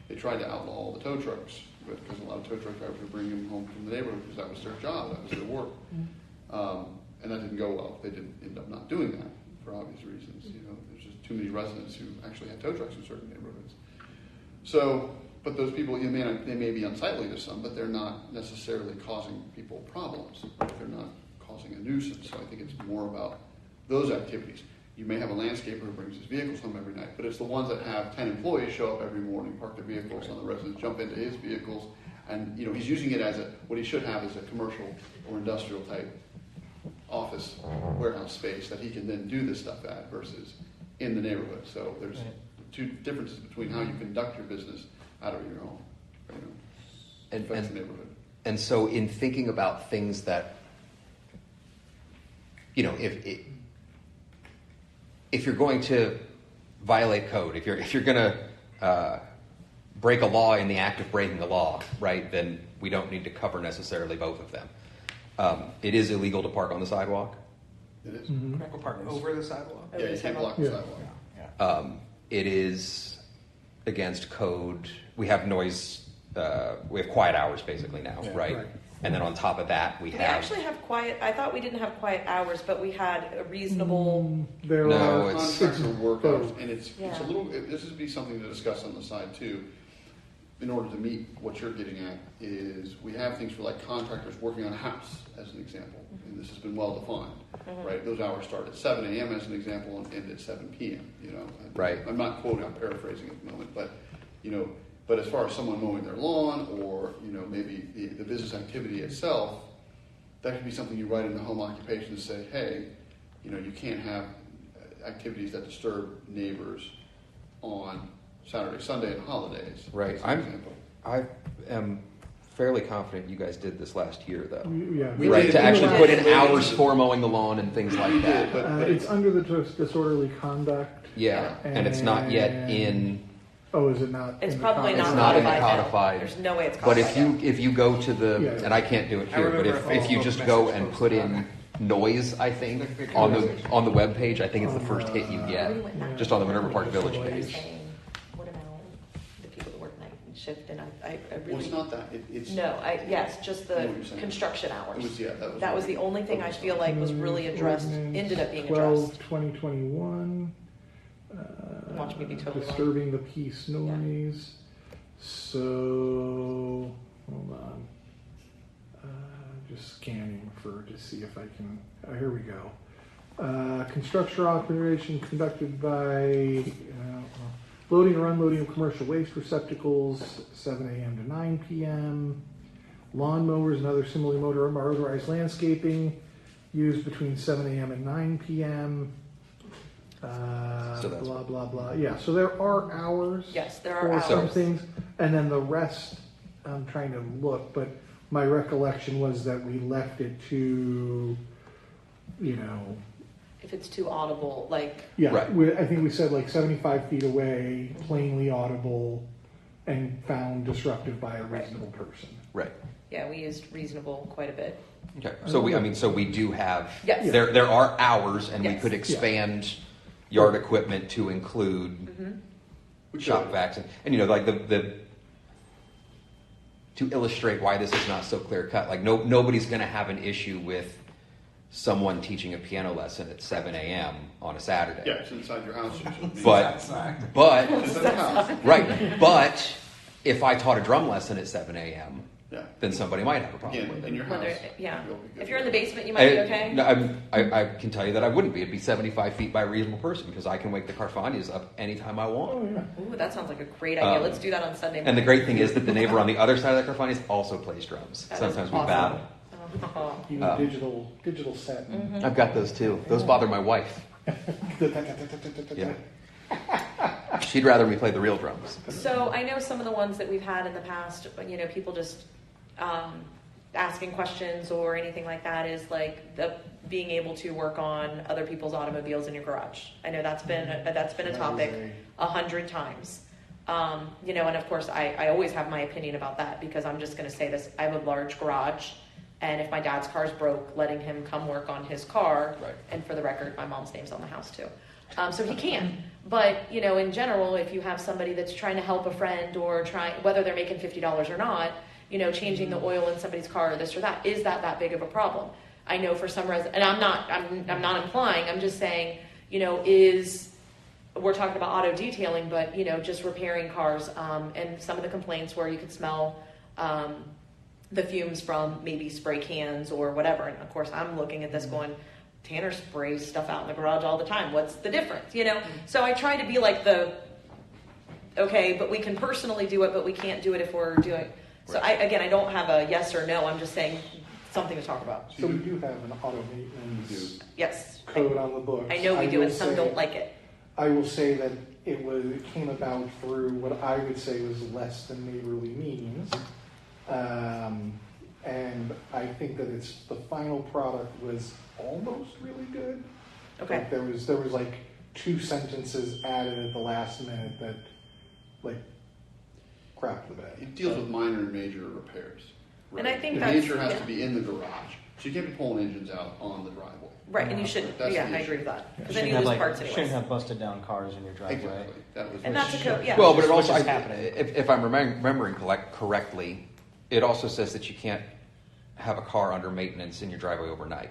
Speaker 8: They tried to outlaw all the tow trucks because a lot of tow truck drivers were bringing them home from the neighborhood because that was their job, that was their work. And that didn't go well. They didn't end up not doing that for obvious reasons. There's just too many residents who actually had tow trucks in certain neighborhoods. So, but those people, they may be unsightly to some, but they're not necessarily causing people problems. Right? They're not causing a nuisance. So I think it's more about those activities. You may have a landscaper who brings his vehicles home every night, but it's the ones that have 10 employees show up every morning, park their vehicles on the residents, jump into his vehicles, and he's using it as what he should have is a commercial or industrial type office warehouse space that he can then do this stuff at versus in the neighborhood. So there's two differences between how you conduct your business out of your home. Affects the neighborhood.
Speaker 1: And so in thinking about things that, if you're going to violate code, if you're going to break a law in the act of breaking a law, right, then we don't need to cover necessarily both of them. It is illegal to park on the sidewalk.
Speaker 8: It is.
Speaker 6: Or park over the sidewalk.
Speaker 8: Yeah, you can't block the sidewalk.
Speaker 1: It is against code. We have noise. We have quiet hours basically now, right? And then on top of that, we
Speaker 2: We
Speaker 1: have.
Speaker 2: actually have quiet, I thought we didn't have quiet hours, but we had a reasonable,
Speaker 5: There
Speaker 1: No,
Speaker 5: are
Speaker 1: it's-
Speaker 8: Contracts or work hours, and it's
Speaker 2: Yeah.
Speaker 8: a little. This would be something to discuss on the side too. In order to meet what you're getting at, is we have things for like contractors working on a house, as an example, and this has been well defined, right? Those hours start at 7 a.m. as an example and end at 7 p.m.
Speaker 1: Right.
Speaker 8: I'm not quoting, I'm paraphrasing at the moment, but But as far as someone mowing their lawn or, maybe the business activity itself, that could be something you write in the home occupation to say, hey, you can't have activities that disturb neighbors on Saturday, Sunday, and holidays.
Speaker 1: Right.
Speaker 8: as an example.
Speaker 1: I am fairly confident you guys did this last year, though.
Speaker 5: Yeah.
Speaker 8: We
Speaker 1: Right,
Speaker 8: did.
Speaker 1: to actually put in
Speaker 8: We
Speaker 1: hours
Speaker 8: did.
Speaker 1: for mowing the lawn and things like
Speaker 8: We
Speaker 1: that.
Speaker 8: did, but
Speaker 5: It's under the disorderly conduct.
Speaker 1: Yeah, and it's not yet in.
Speaker 5: Oh, is it not?
Speaker 2: It's
Speaker 5: in the
Speaker 2: probably
Speaker 5: contract?
Speaker 1: It's
Speaker 2: not
Speaker 1: not in the
Speaker 2: codified. now.
Speaker 1: codified.
Speaker 2: There's no way it's
Speaker 1: But
Speaker 2: codified.
Speaker 1: if you go to the,
Speaker 5: Yeah.
Speaker 1: and I can't do it
Speaker 6: I
Speaker 1: here, but
Speaker 6: remember
Speaker 1: if you
Speaker 6: a
Speaker 1: just
Speaker 6: Facebook
Speaker 1: go
Speaker 6: message
Speaker 1: and
Speaker 6: posted
Speaker 1: put
Speaker 6: about
Speaker 1: in noise, I think on the web page, I think it's the first hit you get, just on the Minerva Park Village
Speaker 2: What
Speaker 1: page.
Speaker 2: saying, what about the people that work night and shift? And I
Speaker 8: Well,
Speaker 2: really
Speaker 8: it's not that. It's
Speaker 2: no. Yes, just
Speaker 8: I know
Speaker 2: the
Speaker 8: what you're saying.
Speaker 2: construction hours.
Speaker 8: It was, yeah,
Speaker 2: That was the only thing I feel like was really addressed.
Speaker 5: Ordinance
Speaker 2: Ended up being
Speaker 5: 12,
Speaker 2: addressed.
Speaker 5: 2021.
Speaker 2: Watch me be totally wrong.
Speaker 5: Disturbing the peace noise. So, hold on. Just scanning to see if I can. Here we go. Construction operation conducted by loading or unloading of commercial waste receptacles, 7 a.m. to 9 p.m. Lawn mowers and other similarly motorized landscaping used between 7 a.m. and 9 p.m.
Speaker 1: So that's-
Speaker 5: Blah blah blah. Yeah, so there are hours.
Speaker 2: Yes, there are
Speaker 5: for
Speaker 2: hours.
Speaker 5: some things, and then the rest. I'm trying to look, but my recollection was that we left it to,
Speaker 2: If it's too audible, like
Speaker 5: yeah.
Speaker 1: Right.
Speaker 5: I think we said like 75 feet away, plainly audible, and found disruptive by a
Speaker 2: Right.
Speaker 5: reasonable person.
Speaker 1: Right.
Speaker 2: yeah, we used reasonable quite a bit.
Speaker 1: Okay. So we do have.
Speaker 2: Yes.
Speaker 1: There are hours, and we
Speaker 2: Yes.
Speaker 1: could expand yard equipment to include
Speaker 8: Which
Speaker 1: shop vacs and like the to illustrate why this is not so clear cut. Like nobody's going to have an issue with someone teaching a piano lesson at 7 a.m. on a Saturday.
Speaker 8: Yeah, it's inside your house.
Speaker 1: But
Speaker 8: Inside the house.
Speaker 1: right. But if I taught a drum lesson at 7 a.m.,
Speaker 8: Yeah.
Speaker 1: then somebody might have a problem
Speaker 8: Again,
Speaker 1: with
Speaker 8: in
Speaker 1: it.
Speaker 8: your house.
Speaker 2: Whether, yeah.
Speaker 8: you'll be good.
Speaker 2: If you're in the basement, you might be okay.
Speaker 1: No, I can tell you that I wouldn't be. It'd be 75 feet by a reasonable person because I can wake the Carfanias up anytime I want.
Speaker 5: Oh yeah.
Speaker 2: Ooh, that sounds like a great idea. Let's do that on Sunday.
Speaker 1: And the great thing is that the neighbor on the other side of the Carfanias also plays drums.
Speaker 2: That is
Speaker 1: Sometimes we
Speaker 2: awesome.
Speaker 1: battle.
Speaker 2: Oh.
Speaker 5: You need digital set. and-
Speaker 1: I've got those too. Those bother my wife. Yeah. She'd rather me play the real drums.
Speaker 2: So I know some of the ones that we've had in the past, people just asking questions or anything like that is like the being able to work on other people's automobiles in your garage. I know that's been a topic 100 times. And of course I always have my opinion about that because I'm just going to say this. I have a large garage. And if my dad's car's broke, letting him come work on his car,
Speaker 1: Right.
Speaker 2: and for the record, my mom's name's on the house too. So he can. But, in general, if you have somebody that's trying to help a friend or whether they're making $50 or not, changing the oil in somebody's car or this or that, is that big of a problem? I know for some and I'm not implying, I'm just saying, we're talking about auto detailing, but, just repairing cars, and some of the complaints where you could smell, the fumes from maybe spray cans or whatever. And of course, I'm looking at this going, Tanner sprays stuff out in the garage all the time. What's the difference? So I try to be like okay, but we can personally do it, but we can't do it if we're doing. So I don't have a yes or no. I'm just saying something to talk about.
Speaker 5: So we do have an auto maintenance
Speaker 2: Yes.
Speaker 5: code on the books.
Speaker 2: I know we do,
Speaker 5: will
Speaker 2: and some
Speaker 5: say-
Speaker 2: don't like it.
Speaker 5: I will say that it came about through what I would say was less than neighborly means. And I think that the final product was almost really good.
Speaker 2: Okay.
Speaker 5: Like there was like 2 sentences added at the last minute that like crapped the bed.
Speaker 8: It deals with minor and major repairs.
Speaker 2: And I think
Speaker 8: the
Speaker 2: that's-
Speaker 8: major has
Speaker 2: yeah.
Speaker 8: to be in the garage, so you can't be pulling engines out on the driveway.
Speaker 2: Right, and you shouldn't.
Speaker 8: That's
Speaker 2: Yeah,
Speaker 8: the
Speaker 2: I
Speaker 8: issue.
Speaker 2: agree with that. Because
Speaker 4: You
Speaker 2: then you lose parts anyways.
Speaker 4: shouldn't have busted down cars in your driveway.
Speaker 8: Exactly. That was
Speaker 2: And that's a code, yeah.
Speaker 1: Well, but it
Speaker 4: Which
Speaker 1: also,
Speaker 4: is happening.
Speaker 1: if I'm remembering correctly, it also says that you can't have a car under maintenance in your driveway overnight.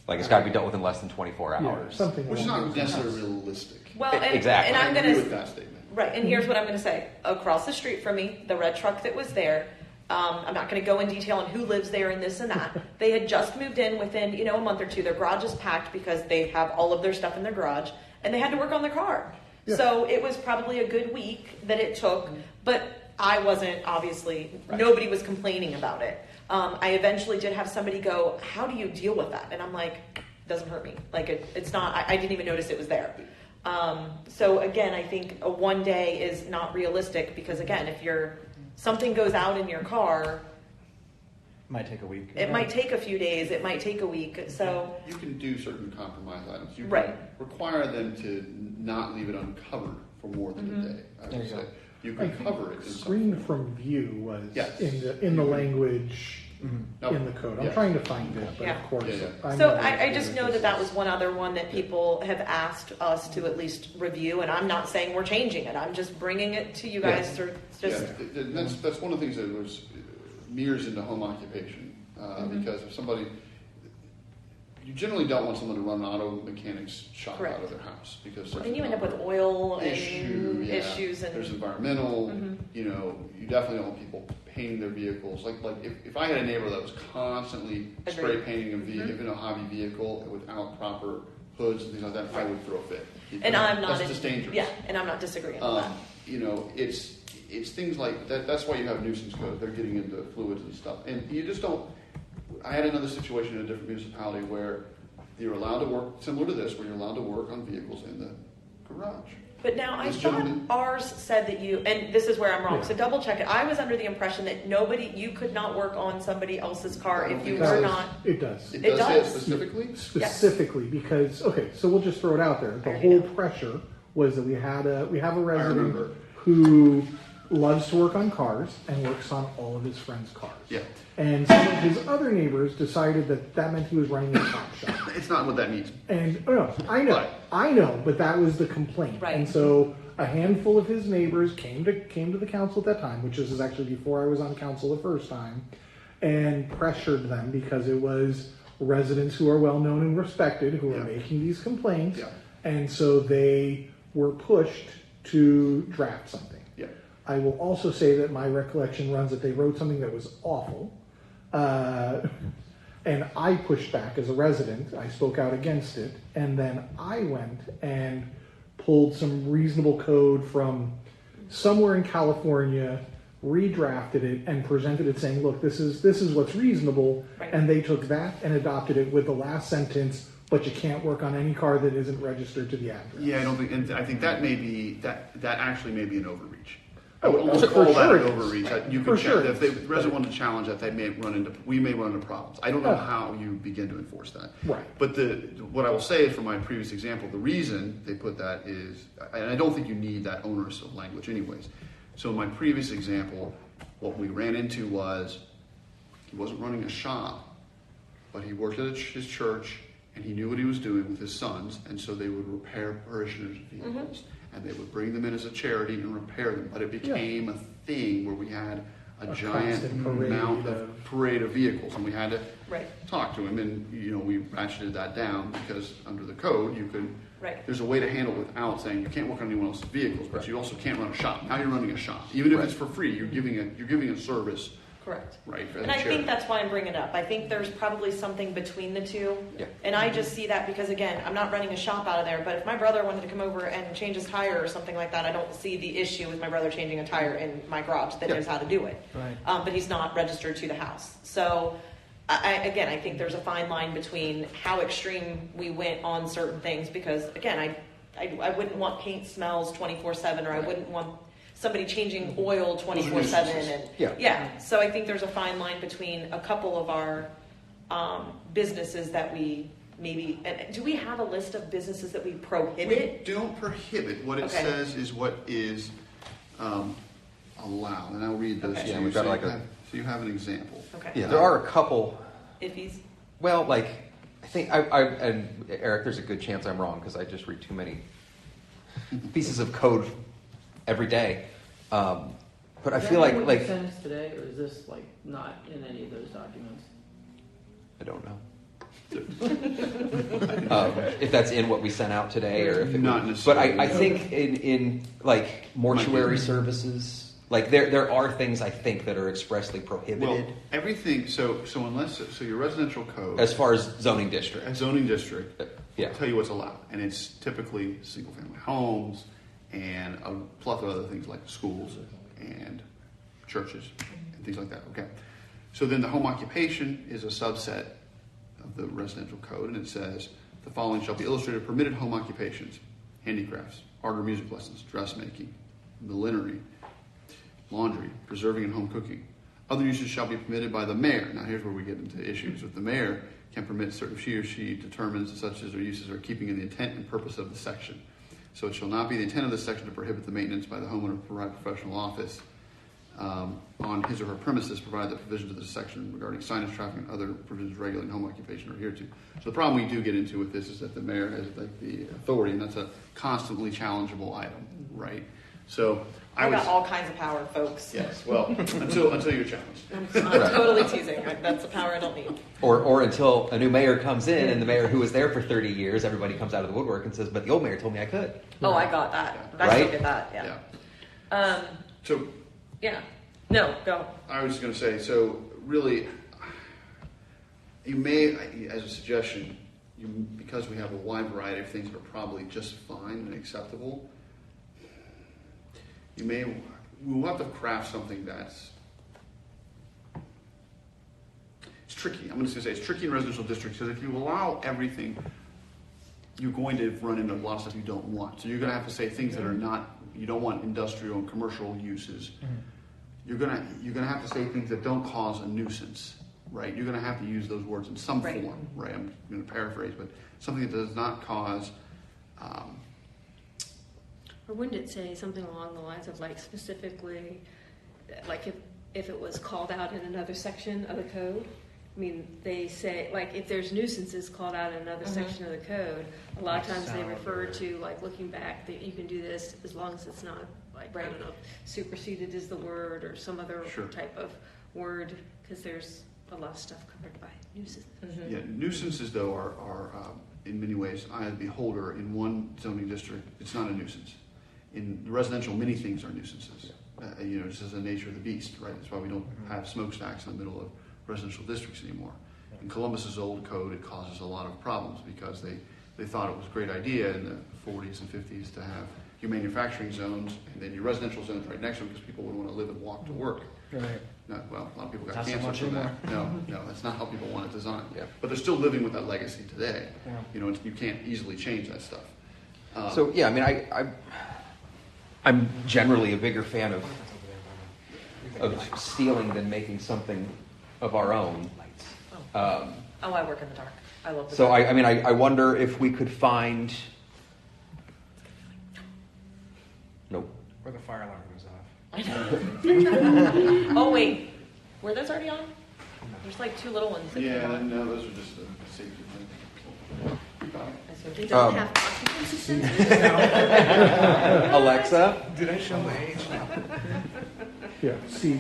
Speaker 1: Like it's got to be dealt with in less than 24
Speaker 5: Yeah,
Speaker 1: hours.
Speaker 5: something
Speaker 8: Which is
Speaker 5: along
Speaker 8: not
Speaker 5: those
Speaker 8: necessarily
Speaker 5: lines.
Speaker 8: realistic.
Speaker 2: Well, and,
Speaker 1: Exactly.
Speaker 2: and
Speaker 8: I
Speaker 2: I'm
Speaker 8: agree
Speaker 2: going
Speaker 8: with
Speaker 2: to
Speaker 8: that statement.
Speaker 2: Right, and here's what I'm going to say. Across the street from me, the red truck that was there, I'm not going to go in detail on who lives there and this and that. They had just moved in within, a month or two. Their garage is packed because they have all of their stuff in their garage, and they had to work on their car.
Speaker 5: Yeah.
Speaker 2: So it was probably a good week that it took, but I wasn't, obviously, nobody was complaining about it. I eventually did have somebody go, how do you deal with that? And I'm like, doesn't hurt me. Like it's not, I didn't even notice it was there. So again, I think a 1 day is not realistic because again, if something goes out in your car,
Speaker 4: Might take a week.
Speaker 2: it might take a few days, it might take a week. So
Speaker 8: You can do certain compromise items. You can
Speaker 2: Right.
Speaker 8: require them to not leave it uncovered for more than a day. I
Speaker 4: There
Speaker 8: would
Speaker 4: you
Speaker 8: say
Speaker 4: go.
Speaker 8: you
Speaker 5: I
Speaker 8: can
Speaker 5: think
Speaker 8: cover it. In some
Speaker 5: screen
Speaker 8: form.
Speaker 5: from view was
Speaker 8: Yes.
Speaker 5: in the language
Speaker 8: No.
Speaker 5: in the code. I'm
Speaker 8: Yeah.
Speaker 5: trying to find it, but
Speaker 2: Yeah.
Speaker 5: of course.
Speaker 8: Yeah, yeah.
Speaker 5: I'm
Speaker 2: So
Speaker 5: not
Speaker 2: I just
Speaker 5: sure
Speaker 2: know
Speaker 5: this
Speaker 2: that
Speaker 5: is-
Speaker 2: was one other one that people have asked us to at least review, and I'm not saying we're changing it. I'm just bringing it to you guys to just.
Speaker 8: Yeah, that's one of the things that was mirrors into home occupation because if somebody, you generally don't want someone to run an auto mechanics shop
Speaker 2: Correct.
Speaker 8: out of their house because there's
Speaker 2: And you end up with
Speaker 8: another
Speaker 2: oil
Speaker 8: issue,
Speaker 2: and
Speaker 8: yeah.
Speaker 2: issues and.
Speaker 8: There's environmental.
Speaker 2: Mhm.
Speaker 8: You know, you definitely don't want people painting their vehicles. Like if I had a neighbor that was constantly spray
Speaker 2: Agreed.
Speaker 8: painting a vehicle, even a hobby vehicle without proper hoods and things like that, I would throw a fit.
Speaker 2: And I'm not.
Speaker 8: That's just dangerous.
Speaker 2: Yeah, and I'm not disagreeing with that.
Speaker 8: You know, it's things like that. That's why you have nuisance code. They're getting into fluids and stuff, and you just don't. I had another situation in a different municipality where you're allowed to work similar to this, where you're allowed to work on vehicles in the garage.
Speaker 2: But now I
Speaker 8: This
Speaker 2: thought
Speaker 8: gentleman-
Speaker 2: ours said that you, and this is where I'm wrong,
Speaker 5: Yeah.
Speaker 2: so double check it. I was under the impression that you could not work on somebody else's car
Speaker 8: I don't
Speaker 2: if you
Speaker 8: think
Speaker 2: were
Speaker 8: so.
Speaker 2: not.
Speaker 5: It does.
Speaker 8: It
Speaker 2: It
Speaker 8: does say it
Speaker 2: does.
Speaker 8: specifically.
Speaker 5: Specifically because, okay, so we'll just throw it out there. The
Speaker 2: already
Speaker 5: whole
Speaker 2: know.
Speaker 5: pressure was that we have a resident
Speaker 8: remember.
Speaker 5: who loves to work on cars and works on all of his friends' cars.
Speaker 8: Yeah,
Speaker 5: And some of his other neighbors decided that meant he was running a shop shop.
Speaker 8: it's not what that means.
Speaker 5: And no, I know, but that was the complaint.
Speaker 2: Right.
Speaker 5: And so a handful of his neighbors came to the council at that time, which is actually before I was on council the first time, and pressured them because it was residents who are well known and respected who were
Speaker 8: Yeah.
Speaker 5: making these complaints.
Speaker 8: Yeah.
Speaker 5: And so they were pushed to draft something.
Speaker 8: Yeah,
Speaker 5: I will also say that my recollection runs that they wrote something that was awful. And I pushed back as a resident. I spoke out against it. And then I went and pulled some reasonable code from somewhere in California, redrafted it, and presented it saying, look, this is what's reasonable.
Speaker 2: Right.
Speaker 5: And they took that and adopted it with the last sentence, but you can't work on any car that isn't registered to the address.
Speaker 8: yeah. I don't think, and I think that may be that actually may be an overreach. I
Speaker 5: Oh,
Speaker 8: would almost
Speaker 5: for
Speaker 8: call that
Speaker 5: sure
Speaker 8: an
Speaker 5: it is.
Speaker 8: overreach. You
Speaker 5: For
Speaker 8: could
Speaker 5: sure
Speaker 8: check
Speaker 5: it
Speaker 8: if the
Speaker 5: is.
Speaker 8: resident wanted to challenge that, we may run into problems. I don't know
Speaker 5: Oh.
Speaker 8: how you begin to enforce that.
Speaker 5: Right.
Speaker 8: But what I will say is, from my previous example, the reason they put that is, and I don't think you need that onerous of language, anyways. So in my previous example, what we ran into was he wasn't running a shop, but he worked at his church, and he knew what he was doing with his sons, and so they would repair parishioners' vehicles, and they would bring them in as a charity and repair them. But it became a thing where we had a giant
Speaker 5: constant parade
Speaker 8: of vehicles, and we had to
Speaker 2: Right,
Speaker 8: talk to him, and we ratcheted that down because under the code you could.
Speaker 2: right.
Speaker 8: There's a way to handle it without saying you can't work on anyone else's vehicles, but you also can't run a shop. Now you're running a shop, even if it's for free. You're giving a service,
Speaker 2: Correct.
Speaker 8: right? as
Speaker 2: And
Speaker 8: a
Speaker 2: I
Speaker 8: charity.
Speaker 2: think that's why I'm bringing it up. I think there's probably something between the two.
Speaker 1: Yeah.
Speaker 2: And I just see that because, again, I'm not running a shop out of there, but if my brother wanted to come over and change his tire or something like that, I don't see the issue with my brother changing a tire in my garage that
Speaker 1: Yeah.
Speaker 2: knows how to do it.
Speaker 4: Right.
Speaker 2: But he's not registered to the house. So, I think there's a fine line between how extreme we went on certain things because, again, I wouldn't want paint smells 24/7 or I wouldn't want somebody changing oil 24/7 and
Speaker 1: Yeah.
Speaker 2: so I think there's a fine line between a couple of our businesses that we maybe and do we have a list of businesses that we prohibit?
Speaker 8: We don't prohibit. What it
Speaker 2: Okay.
Speaker 8: says is what is allowed, and I'll read those
Speaker 2: Okay.
Speaker 8: to
Speaker 1: Yeah,
Speaker 8: you.
Speaker 1: we've got
Speaker 8: so,
Speaker 1: like
Speaker 8: you
Speaker 1: a-
Speaker 8: have, so you have an example.
Speaker 2: Okay.
Speaker 1: Yeah, there are a couple.
Speaker 2: If he's
Speaker 1: Well, like I think and Eric, there's a good chance I'm wrong because I just read too many pieces of code every day. But I
Speaker 7: Is
Speaker 1: feel
Speaker 7: that
Speaker 1: like
Speaker 7: what you sent us today, or is this like not in any of those documents?
Speaker 1: I don't know. If that's in what we sent out today, or if it
Speaker 8: Not
Speaker 1: but
Speaker 8: necessarily.
Speaker 1: I think in like mortuary services, like there are things I think that are expressly
Speaker 8: Well,
Speaker 1: prohibited
Speaker 8: everything. So your residential code
Speaker 1: as far as zoning district.
Speaker 8: a zoning district.
Speaker 1: Yeah.
Speaker 8: Will tell you what's allowed, and it's typically single-family homes, and a plethora of other things like schools and churches and things like that. Okay. So then the home occupation is a subset of the residential code, and it says the following shall be illustrated permitted home occupations: handicrafts, art or music lessons, dressmaking, millinery, laundry, preserving and home cooking. Other uses shall be permitted by the mayor. Now here's where we get into issues with the mayor can permit certain if she or she determines such as their uses are keeping in the intent and purpose of the section. So it shall not be the intent of this section to prohibit the maintenance by the homeowner to provide professional office on his or her premises, provided that provisions of this section regarding signage, traffic, and other provisions regulating home occupation are adhered to. So the problem we do get into with this is that the mayor has like the authority, and that's a constantly challengeable item, right? So
Speaker 2: I
Speaker 8: would
Speaker 2: got all kinds of power, folks.
Speaker 8: yes, well, until you're challenged.
Speaker 2: I'm totally teasing. That's the power I don't need.
Speaker 1: Or until a new mayor comes in, and the mayor who was there for 30 years, everybody comes out of the woodwork and says, but the old mayor told me I could.
Speaker 2: Oh, I got that. I
Speaker 1: Right?
Speaker 2: still get that. Yeah.
Speaker 8: So
Speaker 2: Yeah. No, go.
Speaker 8: I was just going to say, so really, you may, as a suggestion, because we have a wide variety of things that are probably just fine and acceptable, we'll have to craft something that's, it's tricky. I'm just going to say it's tricky in residential districts because if you allow everything, you're going to run into a lot of stuff you don't want. So you're going to have to say things that are not, you don't want industrial and commercial uses. You're gonna have to say things that don't cause a nuisance, right? You're gonna have to use those words in some
Speaker 2: Right.
Speaker 8: form, right? I'm gonna paraphrase, but something that does not cause.
Speaker 3: Or wouldn't it say something along the lines of like specifically, like if it was called out in another section of the code? I mean, they say, like, if there's nuisances called out in another section of the code, a lot of times they refer to, like, looking back, that you can do this as long as it's not, like, I don't know, superseded is the word, or some other
Speaker 8: Sure.
Speaker 3: type of word, because there's a lot of stuff covered by nuisances.
Speaker 8: Yeah, nuisances though are in many ways eye of the beholder. In one zoning district, it's not a nuisance. In residential, many things are nuisances. Just as the nature of the beast, right? That's why we don't have smokestacks in the middle of residential districts anymore. In Columbus's old code, it causes a lot of problems because they thought it was a great idea in the 40s and 50s to have your manufacturing zones and then your residential zones right next to them because people would want to live and walk to work.
Speaker 4: Right.
Speaker 8: Well, a lot of people got
Speaker 4: Not so
Speaker 8: canceled
Speaker 4: much
Speaker 8: from that.
Speaker 4: anymore.
Speaker 8: No, that's not how people want it designed.
Speaker 1: Yeah.
Speaker 8: But they're still living with that legacy today.
Speaker 4: Yeah.
Speaker 8: And you can't easily change that stuff.
Speaker 1: So yeah, I mean, I'm generally a bigger fan of stealing than making something of our own.
Speaker 2: Oh, I work in the dark. I love the
Speaker 1: So
Speaker 2: dark.
Speaker 1: I wonder if we could find. Nope.
Speaker 6: Where the fire alarm goes off.
Speaker 2: Oh, wait. Were those already on? There's like two little ones. That came
Speaker 8: Yeah,
Speaker 2: on.
Speaker 8: no, those are just a safety thing.
Speaker 2: I see what
Speaker 3: They
Speaker 2: you're
Speaker 3: don't
Speaker 1: Um,
Speaker 3: have occupancy sensors?
Speaker 1: Alexa.
Speaker 6: Did I show my age now?
Speaker 5: Yeah, see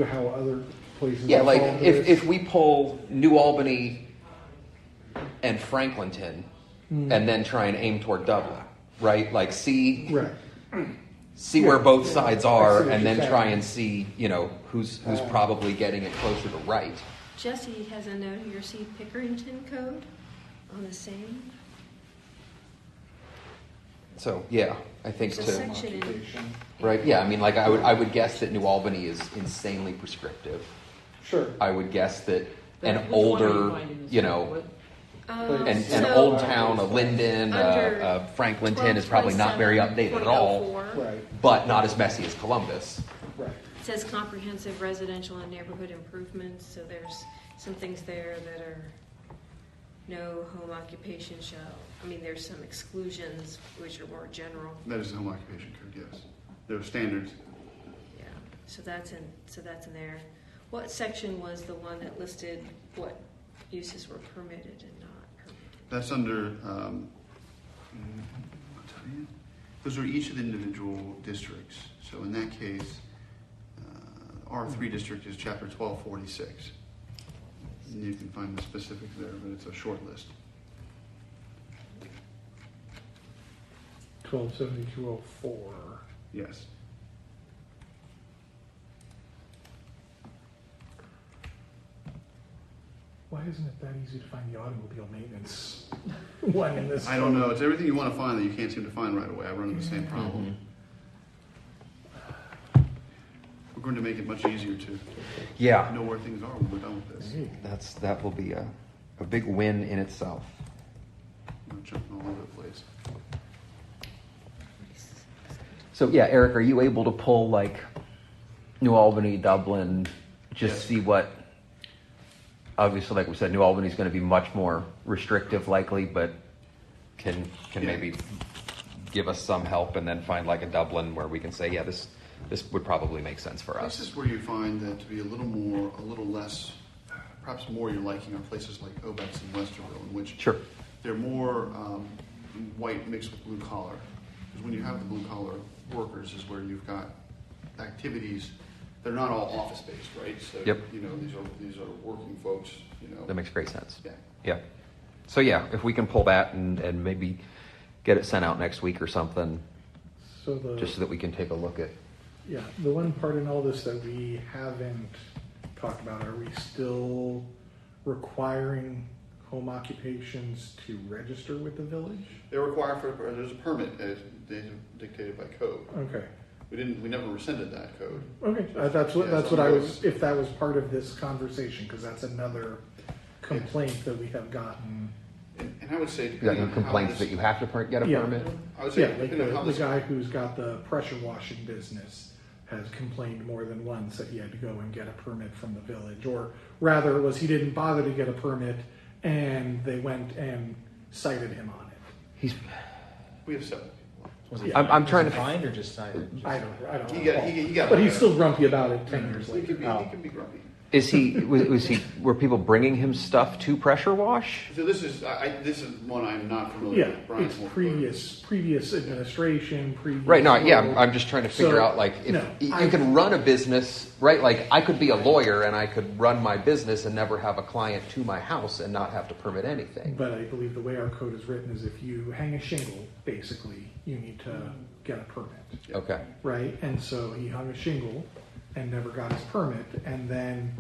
Speaker 5: how other places.
Speaker 1: Yeah, like
Speaker 5: solve
Speaker 1: if
Speaker 5: this.
Speaker 1: we pull New Albany and Franklinton, and then try and aim toward Dublin, right? Like see
Speaker 5: Right.
Speaker 1: where both
Speaker 5: Yeah.
Speaker 1: sides
Speaker 5: I
Speaker 1: are,
Speaker 5: see what
Speaker 1: and
Speaker 5: you're
Speaker 1: then try
Speaker 5: saying.
Speaker 1: and see who's probably getting it closer to right.
Speaker 3: Jesse has a note here, see Pickerington code on the same.
Speaker 1: So yeah, I think
Speaker 3: There's a
Speaker 1: to
Speaker 3: section in,
Speaker 8: Occupation.
Speaker 1: right. Yeah, I mean, like I would guess that New Albany is insanely prescriptive.
Speaker 5: Sure.
Speaker 1: I would guess that an
Speaker 7: Which one are you
Speaker 1: older,
Speaker 7: finding this
Speaker 1: you
Speaker 7: out?
Speaker 1: know,
Speaker 7: What-
Speaker 1: an
Speaker 3: so
Speaker 1: old town, a Linden,
Speaker 3: under
Speaker 1: a Franklinton is probably not very updated at all,
Speaker 3: 1227.04,
Speaker 5: Right.
Speaker 1: but not as messy as Columbus.
Speaker 5: Right.
Speaker 3: It says comprehensive residential and neighborhood improvements, so there's some things there that are no home occupation shall, there's some exclusions which are more general,
Speaker 8: That is the home occupation code, yes. There are standards.
Speaker 3: yeah, so that's in there. What section was the one that listed what uses were permitted and not permitted?
Speaker 8: That's under, I'll tell you. Those are each of the individual districts. So in that case, R3 district is chapter 1246. And you can find the specifics there, but it's a short list.
Speaker 5: 127204.
Speaker 8: Yes.
Speaker 5: Why isn't it that easy to find the automobile maintenance one in this?
Speaker 8: I don't know. It's everything you want to find that you can't seem to find right away. I run into the same problem. We're going to make it much easier to
Speaker 1: Yeah,
Speaker 8: know where things are when we're done with this.
Speaker 1: that will be a big win in itself.
Speaker 8: I'm not jumping all over the place.
Speaker 1: So yeah, Eric, are you able to pull like New Albany, Dublin, just
Speaker 8: Yes.
Speaker 1: see what? Obviously, like we said, New Albany's going to be much more restrictive, likely, but can
Speaker 8: Yeah.
Speaker 1: maybe give us some help, and then find like a Dublin where we can say, yeah, this would probably make sense for us.
Speaker 8: Places where you find that to be a little less, perhaps more your liking are places like Obex and Westerville, in which
Speaker 1: Sure.
Speaker 8: they're more white mixed with blue collar. Because when you have the blue collar workers is where you've got activities that are not all office based, right? So
Speaker 1: Yep.
Speaker 8: these are working folks,
Speaker 1: That makes great sense.
Speaker 8: Yeah.
Speaker 1: Yeah. So yeah, if we can pull that and maybe get it sent out next week or something,
Speaker 5: So
Speaker 1: just so that we can take a look at.
Speaker 5: yeah, the one part in all this that we haven't talked about, are we still requiring home occupations to register with the village?
Speaker 8: They require there's a permit as dictated by code.
Speaker 5: Okay.
Speaker 8: We never rescinded that code.
Speaker 5: Okay, that's what
Speaker 8: Yeah,
Speaker 5: I
Speaker 8: so
Speaker 5: was, if that was part of this conversation, because that's another complaint that we have gotten.
Speaker 8: And I would say,
Speaker 1: You got
Speaker 8: depending
Speaker 1: any
Speaker 8: on how
Speaker 1: complaints
Speaker 8: this-
Speaker 1: that you have to get a
Speaker 5: Yeah.
Speaker 1: permit?
Speaker 8: I would say,
Speaker 5: Yeah, like
Speaker 8: depending on how
Speaker 5: the
Speaker 8: this
Speaker 5: guy who's got the pressure washing business has complained more than once that he had to go and get a permit from the village, or rather it was he didn't bother to get a permit and they went and cited him on it.
Speaker 1: He's.
Speaker 8: we have several people.
Speaker 4: Was he
Speaker 1: I'm trying to-
Speaker 4: fined or just cited?
Speaker 5: I don't
Speaker 8: He
Speaker 5: know.
Speaker 8: got
Speaker 5: But he's still grumpy about it 10 years
Speaker 8: He
Speaker 5: later.
Speaker 8: can be grumpy.
Speaker 1: Is he? Were people bringing him stuff to pressure wash?
Speaker 8: So this is one I'm not familiar
Speaker 5: Yeah,
Speaker 8: with. Brian
Speaker 5: it's
Speaker 8: Wolf.
Speaker 5: previous administration, previous.
Speaker 1: Right. No. Yeah.
Speaker 5: role.
Speaker 1: I'm just trying to figure
Speaker 5: So,
Speaker 1: out like if
Speaker 5: no,
Speaker 1: you
Speaker 5: I-
Speaker 1: can run a business, right? Like I could be a lawyer and I could run my business and never have a client to my house and not have to permit anything.
Speaker 5: But I believe the way our code is written is if you hang a shingle, basically, you need to get a permit,
Speaker 1: Okay.
Speaker 5: right? And so he hung a shingle and never got his permit, and then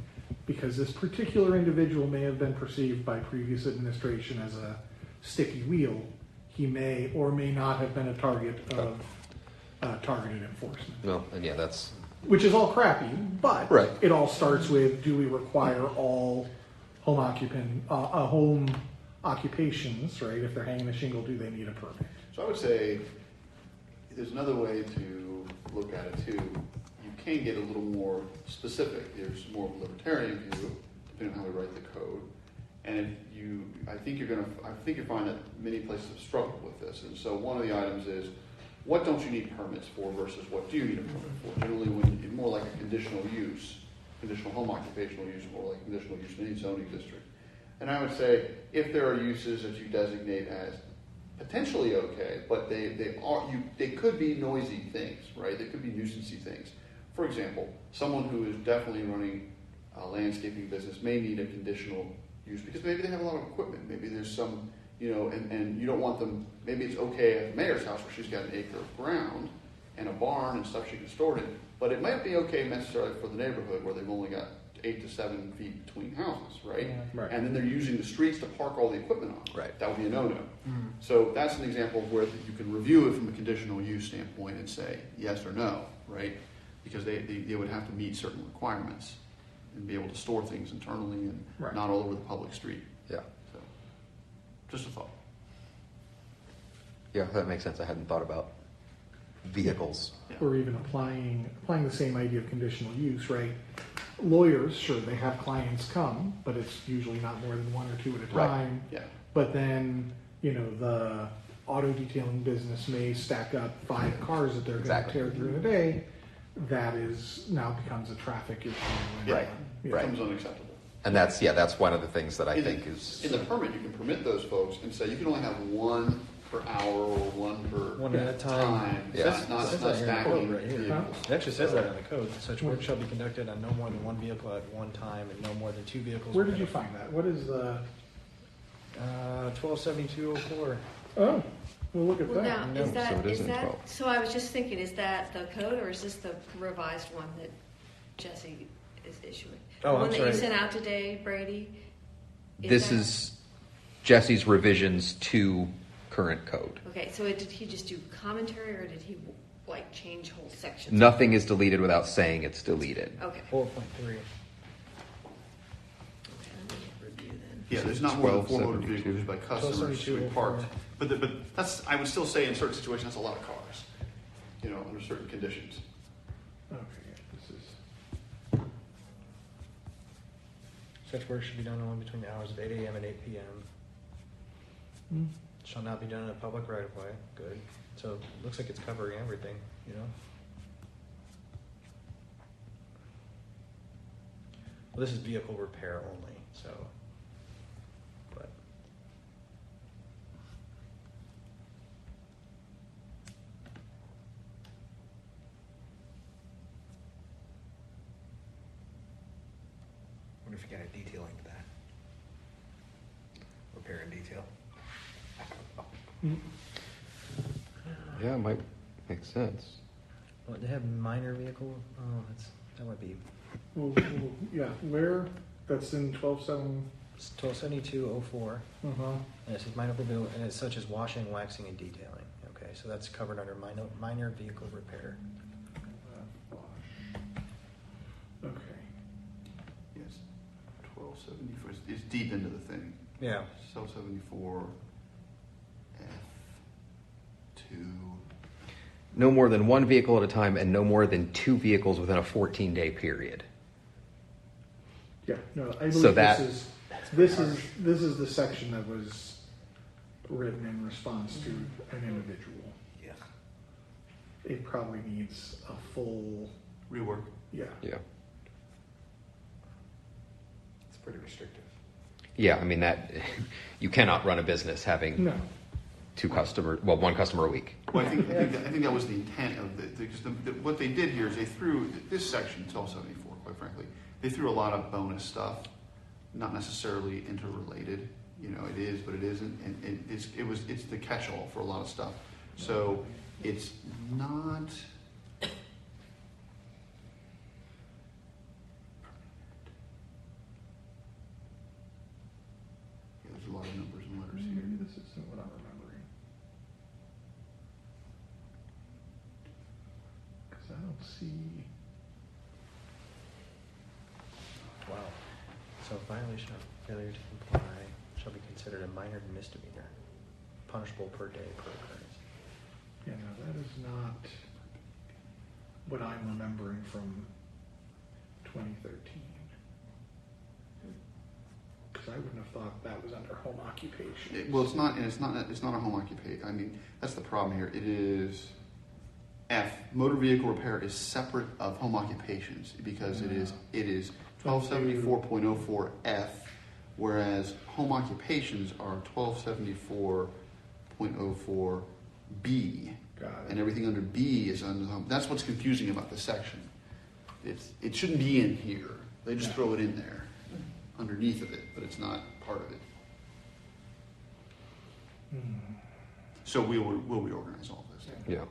Speaker 5: because this particular individual may have been perceived by previous administration as a sticky wheel, he may or may not have been a target of targeted enforcement.
Speaker 1: Well, and yeah, that's
Speaker 5: Which is all crappy, but
Speaker 1: Right.
Speaker 5: it all starts with: do we require all home occupations, right? If they're hanging a shingle, do they need a permit?
Speaker 8: So I would say there's another way to look at it too. You can get a little more specific. There's more of a libertarian view, depending on how we write the code. And if I think you'll find that many places have struggled with this. And so one of the items is, what don't you need permits for versus what do you need a permit for? Generally, when it's more like a conditional use, conditional home occupational use, more like conditional use in any zoning district. And I would say, if there are uses that you designate as potentially okay, but they could be noisy things, right? They could be nuisancey things. For example, someone who is definitely running a landscaping business may need a conditional use because maybe they have a lot of equipment. Maybe there's some, and you don't want them. Maybe it's okay at the mayor's house where she's got an acre of ground and a barn and stuff she can store it in. But it might be okay necessarily for the neighborhood where they've only got 8 to 7 feet between houses, right?
Speaker 4: Yeah.
Speaker 5: Right.
Speaker 8: And then they're using the streets to park all the equipment on.
Speaker 1: Right.
Speaker 8: That would be a no-no. So that's an example of where you can review it from a conditional use standpoint and say yes or no, right? Because they would have to meet certain requirements and be able to store things internally and
Speaker 5: Right.
Speaker 8: not all over the public street.
Speaker 1: yeah.
Speaker 8: So, just a thought.
Speaker 1: Yeah, that makes sense. I hadn't thought about vehicles.
Speaker 5: Or even applying the same idea of conditional use, right? Lawyers, sure, they have clients come, but it's usually not more than 1 or 2 at a
Speaker 1: Right.
Speaker 5: time.
Speaker 8: Yeah.
Speaker 5: But then, the auto detailing business may stack up 5 cars that they're going to
Speaker 1: Exactly.
Speaker 5: tear through in a day. That now becomes a traffic issue. and,
Speaker 1: Right.
Speaker 5: yeah.
Speaker 1: Right.
Speaker 8: Becomes unacceptable.
Speaker 1: And that's one of the things that I think is.
Speaker 8: In the permit, you can permit those folks and say you can only have 1 per hour or 1 per
Speaker 4: One at a time.
Speaker 1: Yeah.
Speaker 8: It's not
Speaker 4: Says that here in the
Speaker 8: stacking
Speaker 4: code right here.
Speaker 8: vehicles.
Speaker 4: It actually says that in the code. Such work shall be conducted on no more than 1 vehicle at one time and no more than 2 vehicles.
Speaker 5: Where did you find that? What is the?
Speaker 4: 127204.
Speaker 5: Oh, well, look at
Speaker 3: Well,
Speaker 5: that.
Speaker 3: now, is
Speaker 1: No, so it
Speaker 3: that,
Speaker 1: is in 12.
Speaker 3: so I was just thinking, is that the code or is this the revised one that Jesse is issuing?
Speaker 4: Oh,
Speaker 3: The one
Speaker 4: I'm
Speaker 3: that you
Speaker 4: sorry.
Speaker 3: sent out today, Brady?
Speaker 1: This
Speaker 3: that-
Speaker 1: is Jesse's revisions to current code.
Speaker 3: Okay, so did he just do commentary, or did he like change whole sections?
Speaker 1: Nothing is deleted without saying it's deleted.
Speaker 3: Okay.
Speaker 4: 4.3.
Speaker 3: Okay, let me review then.
Speaker 8: Yeah, there's not more than 4 motor
Speaker 1: 1272.
Speaker 8: vehicles used by customers
Speaker 4: 1272
Speaker 8: who parked. But that's, I would still say in certain situations, that's a lot of cars, you know, under certain conditions.
Speaker 5: Okay, this is,
Speaker 4: Such work should be done only between the hours of 8 a.m. and 8 p.m.
Speaker 5: hmm,
Speaker 4: Shall not be done in a public right of way. Good. So it looks like it's covering everything, you know? Well, this is vehicle repair only, so. But.
Speaker 6: Wonder if you got a detailing to that. Repair and detail.
Speaker 1: Yeah, it might make sense.
Speaker 4: What, they have minor vehicle? Oh, that would be
Speaker 5: well, yeah, where, that's in 12.7,
Speaker 4: 1272.04.
Speaker 5: uh-huh.
Speaker 4: And it says minor vehicle, and it's such as washing, waxing, and detailing. Okay, so that's covered under minor vehicle repair.
Speaker 5: Okay.
Speaker 8: Yes, 1274, it's deep into the thing.
Speaker 4: Yeah.
Speaker 8: 1274, F2.
Speaker 1: No more than one vehicle at a time and no more than 2 vehicles within a 14-day period.
Speaker 5: Yeah, no, I
Speaker 1: So
Speaker 5: believe
Speaker 1: that-
Speaker 5: this is the section that was written in response to an individual.
Speaker 6: Yeah.
Speaker 5: It probably needs a full,
Speaker 8: Rework.
Speaker 5: yeah.
Speaker 1: Yeah.
Speaker 6: It's pretty restrictive.
Speaker 1: Yeah, I mean that you cannot run a business having
Speaker 5: No,
Speaker 1: 2 customers, well, 1 customer a week.
Speaker 8: Well, I think that was the intent of because what they did here is they threw this section, 1274, quite frankly, they threw a lot of bonus stuff, not necessarily interrelated. You know, it is, but it isn't, and it's the catch-all for a lot of stuff. So it's not. Yeah, there's a lot of numbers and letters here.
Speaker 5: maybe this isn't what I'm remembering. Because I don't see,
Speaker 4: Wow. So violation of failure to comply shall be considered a minor misdemeanor, punishable per day per occurrence.
Speaker 5: yeah, no, that is not what I'm remembering from 2013. Because I wouldn't have thought that was under home occupation.
Speaker 8: Well, it's not, and it's not a home occupation. I mean, that's the problem here. It is F. Motor vehicle repair is separate of home occupations because it is 1274.04 F, whereas home occupations are 1274.04 B,
Speaker 5: Got
Speaker 8: and
Speaker 5: it.
Speaker 8: everything under B is under home. That's what's confusing about this section. It shouldn't be in here. They just
Speaker 5: Yeah.
Speaker 8: throw it in there underneath of it, but it's not part of it.
Speaker 5: Hmm.
Speaker 8: So we'll reorganize all of this.
Speaker 1: Yeah.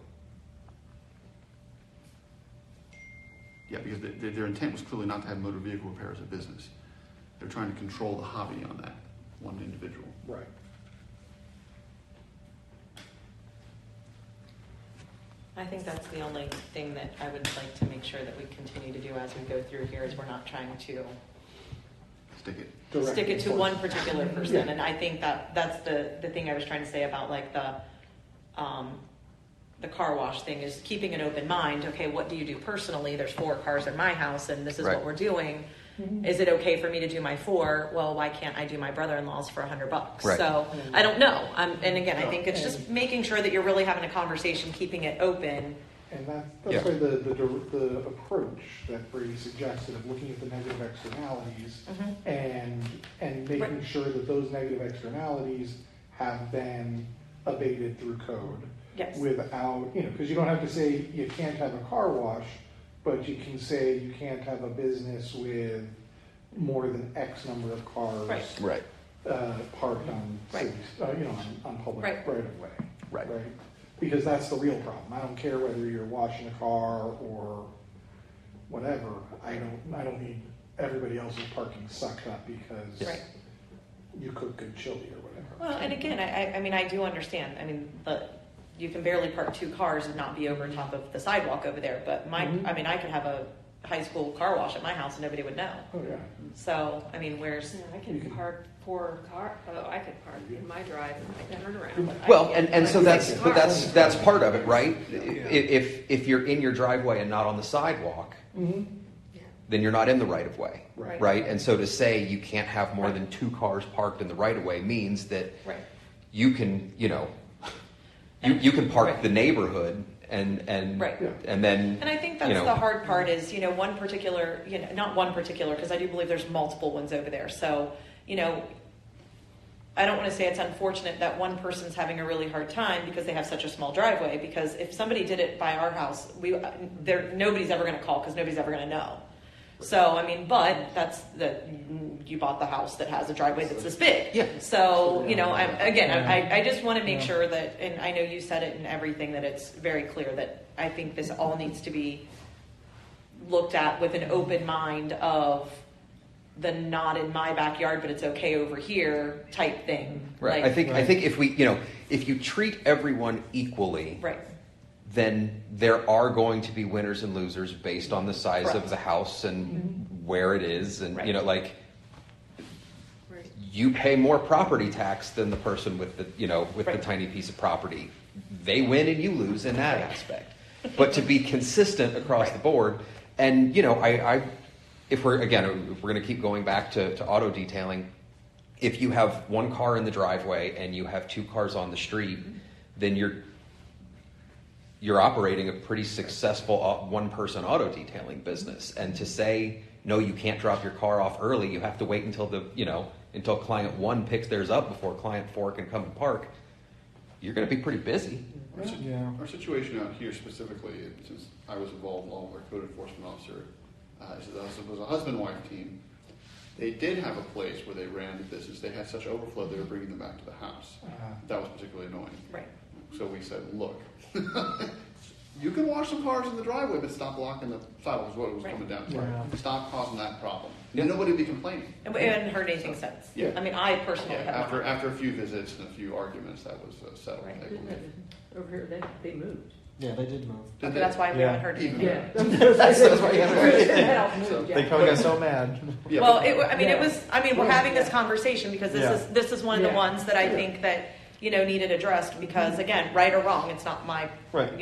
Speaker 8: Yeah, because their intent was clearly not to have motor vehicle repair as a business. They're trying to control the hobby on that one individual.
Speaker 5: Right.
Speaker 2: I think that's the only thing that I would like to make sure that we continue to do as we go through here is we're not trying to
Speaker 8: Stick it.
Speaker 5: Direct
Speaker 2: stick it to one particular person.
Speaker 5: Yeah.
Speaker 2: And I think that's the thing I was trying to say about like the car wash thing is keeping an open mind. Okay, what do you do personally? There's 4 cars in my house and this is
Speaker 1: Right.
Speaker 2: what we're doing.
Speaker 5: Mm-hmm.
Speaker 2: Is it okay for me to do my 4? Well, why can't I do my brother-in-law's for $100?
Speaker 1: Right.
Speaker 2: So I don't know. And again, I think it's
Speaker 5: No,
Speaker 2: just making sure that you're really having a conversation, keeping it open.
Speaker 5: And that's
Speaker 1: Yeah.
Speaker 5: why the approach that Brady suggested of looking at the negative externalities and making
Speaker 2: Right.
Speaker 5: sure that those negative externalities have been abated through code.
Speaker 2: Yes.
Speaker 5: Without, because you don't have to say you can't have a car wash, but you can say you can't have a business with more than X number of cars
Speaker 2: Right.
Speaker 1: Right.
Speaker 5: parked on
Speaker 2: Right.
Speaker 5: cities, on public
Speaker 2: Right.
Speaker 5: right of way.
Speaker 1: Right.
Speaker 5: Because that's the real problem. I don't care whether you're washing a car or whatever. I don't need everybody else's parking sucked up because
Speaker 2: Right.
Speaker 5: you cook and chili or whatever.
Speaker 2: Well, and again, I mean, I do understand. I mean, you can barely park 2 cars and not be over top of the sidewalk over there. But I mean, I could have a high school car wash at my house and nobody would know.
Speaker 5: Oh, yeah.
Speaker 2: So, I mean, where's...
Speaker 3: I can park 4 car, I could park in my drive and I can turn around. But I
Speaker 1: Well,
Speaker 3: can't
Speaker 1: and so
Speaker 3: park
Speaker 1: that's,
Speaker 3: 6
Speaker 1: but
Speaker 3: cars.
Speaker 1: that's part of it, right? If you're in your driveway and not on the sidewalk,
Speaker 5: Mm-hmm.
Speaker 1: then you're not in the right of way,
Speaker 3: Right.
Speaker 1: right? And so to say you can't have more than 2 cars parked in the right of way means that
Speaker 2: Right.
Speaker 1: you can, you can park the neighborhood and
Speaker 2: Right.
Speaker 5: Yeah.
Speaker 1: and then
Speaker 2: And I think that's the hard part is, one particular, not one particular, because I do believe there's multiple ones over there. So, I don't want to say it's unfortunate that one person's having a really hard time because they have such a small driveway. Because if somebody did it by our house, nobody's ever going to call because nobody's ever going to know. So, I mean, but you bought the house that has a driveway that's this big.
Speaker 1: Yeah.
Speaker 2: So, I just want to make sure that, and I know you said it and everything, that it's very clear that I think this all needs to be looked at with an open mind of the not in my backyard, but it's okay over here type thing.
Speaker 1: Right.
Speaker 2: Like,
Speaker 1: I think if if you treat everyone equally,
Speaker 2: right.
Speaker 1: then there are going to be winners and losers based on the size
Speaker 2: Correct.
Speaker 1: of the house and where it is, and
Speaker 2: Right.
Speaker 3: Right.
Speaker 1: you pay more property tax than the person with the the
Speaker 2: Right.
Speaker 1: tiny piece of property. They win and you lose in that aspect. But to be consistent across
Speaker 2: Right.
Speaker 1: the board, and if we're going to keep going back to auto detailing, if you have 1 car in the driveway and you have 2 cars on the street, then you're operating a pretty successful 1-person auto detailing business. And to say no, you can't drop your car off early, you have to wait until until client 1 picks theirs up before client 4 can come and park, you're going to be pretty busy.
Speaker 8: Our situation out here specifically, since I was involved along with our code enforcement officer, it was a husband-wife team. They did have a place where they ran the business. They had such overflow, they were bringing them back to the house. That was particularly annoying.
Speaker 2: Right.
Speaker 8: So we said, look, you can wash some cars in the driveway, but stop blocking the sidewalk is what it was
Speaker 2: Right.
Speaker 8: coming down to.
Speaker 5: Yeah.
Speaker 8: Stop causing that problem.
Speaker 1: Yeah.
Speaker 8: Nobody would be complaining.
Speaker 2: And we haven't heard anything since.
Speaker 8: Yeah.
Speaker 2: I mean, I personally have
Speaker 8: After
Speaker 2: not.
Speaker 8: after a few visits and a few arguments, that was settled.
Speaker 2: Right.
Speaker 8: I believe.
Speaker 7: Over here, they moved.
Speaker 4: Yeah, they did move.
Speaker 2: Okay, that's why we
Speaker 4: Yeah.
Speaker 2: haven't heard anything.
Speaker 7: Yeah.
Speaker 4: That's why you haven't heard anything.
Speaker 7: That house moved,
Speaker 4: They
Speaker 7: yeah.
Speaker 4: probably got so mad.
Speaker 8: Yeah,
Speaker 2: Well,
Speaker 8: but-
Speaker 2: it was. I mean, we're having this conversation because
Speaker 4: Yeah.
Speaker 2: this is one of the
Speaker 7: Yeah.
Speaker 2: ones that I think that needed addressed because again, right or wrong, it's not my.
Speaker 4: Right.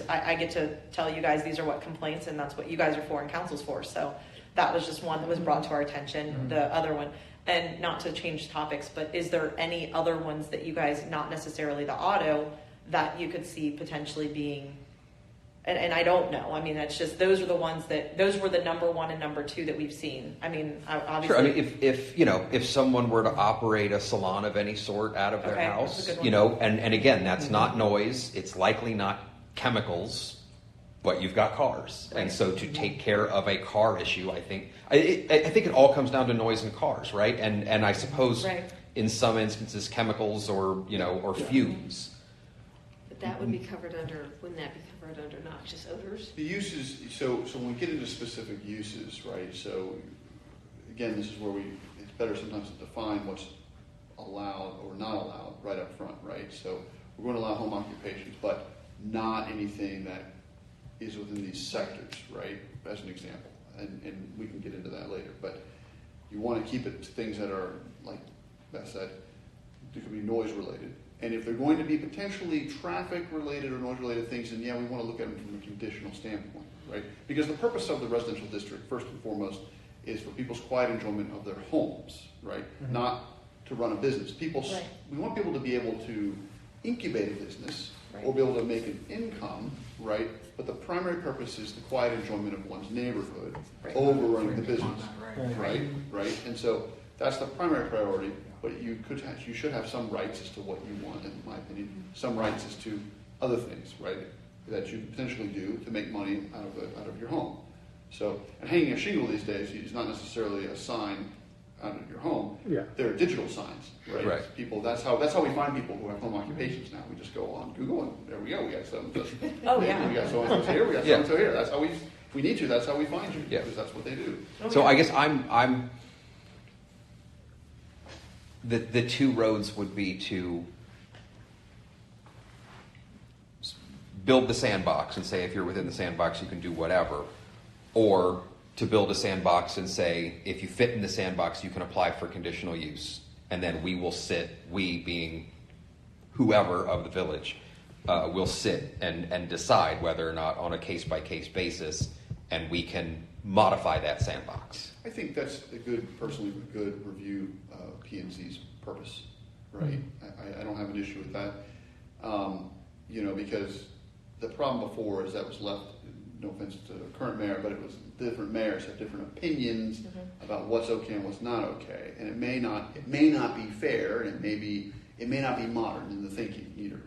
Speaker 2: I get to tell you guys these are what complaints and that's what you guys are for and council's for. So that was just one that was brought to our attention. The other one, and not to change topics, but is there any other ones that you guys, not necessarily the auto, that you could see potentially being? And I don't know. I mean, that's just those were the ones those were the number 1 and number 2 that we've seen. I mean, obviously.
Speaker 1: Sure. I mean, if someone were to operate a salon of any sort out of their
Speaker 2: Okay,
Speaker 1: house,
Speaker 2: that's a good one.
Speaker 1: and again, that's not noise. It's likely not chemicals, but you've got cars, and so to take care of a car issue, I think it all comes down to noise in cars, right? And I suppose
Speaker 2: Right.
Speaker 1: in some instances chemicals or or fumes.
Speaker 3: But that would be covered under, wouldn't that be covered under noxious odors?
Speaker 8: The uses, so when we get into specific uses, right, so again, this is where it's better sometimes to define what's allowed or not allowed right up front, right? So we're going to allow home occupations, but not anything that is within these sectors, right, as an example. And we can get into that later, but you want to keep it to things that are, like Beth said, they could be noise related. And if they're going to be potentially traffic related or noise related things, then yeah, we want to look at them from a conditional standpoint, right? Because the purpose of the residential district, first and foremost, is for people's quiet enjoyment of their homes, right?
Speaker 4: Mm-hmm.
Speaker 8: Not to run a business.
Speaker 2: Right.
Speaker 8: We want people to be able to incubate a business
Speaker 2: Right.
Speaker 8: or be able to make an income, right? But the primary purpose is the quiet enjoyment of one's neighborhood
Speaker 2: Right.
Speaker 8: over running the business,
Speaker 4: Right.
Speaker 8: right? And so that's the primary priority. But you should have some rights as to what you want, in my opinion. Some rights as to other things, right? That you can potentially do to make money out of your home. So, and hanging a shingle these days is not necessarily a sign out of your home.
Speaker 5: Yeah.
Speaker 8: They're digital signs, right?
Speaker 1: Right.
Speaker 8: People. That's how we find people who have home occupations now. We just go on Google and there we go. We got some.
Speaker 2: Oh,
Speaker 8: We
Speaker 2: yeah.
Speaker 8: got so and so here. We got so and so here. That's how we need you. That's how we find you.
Speaker 1: Yeah.
Speaker 8: Because that's what they do.
Speaker 2: Oh,
Speaker 1: So
Speaker 2: yeah.
Speaker 1: I guess I'm the two roads would be to build the sandbox and say if you're within the sandbox you can do whatever, or to build a sandbox and say if you fit in the sandbox you can apply for conditional use, and then we being whoever of the village, will sit and decide whether or not on a case-by-case basis, and we can modify that sandbox.
Speaker 8: I think that's personally a good review of P&Z's purpose, right? I don't have an issue with that, because the problem before is that was left, no offense to the current mayor, but it was different mayors have different opinions about what's okay and what's not okay, and it may not be fair, and it may not be modern in the thinking either,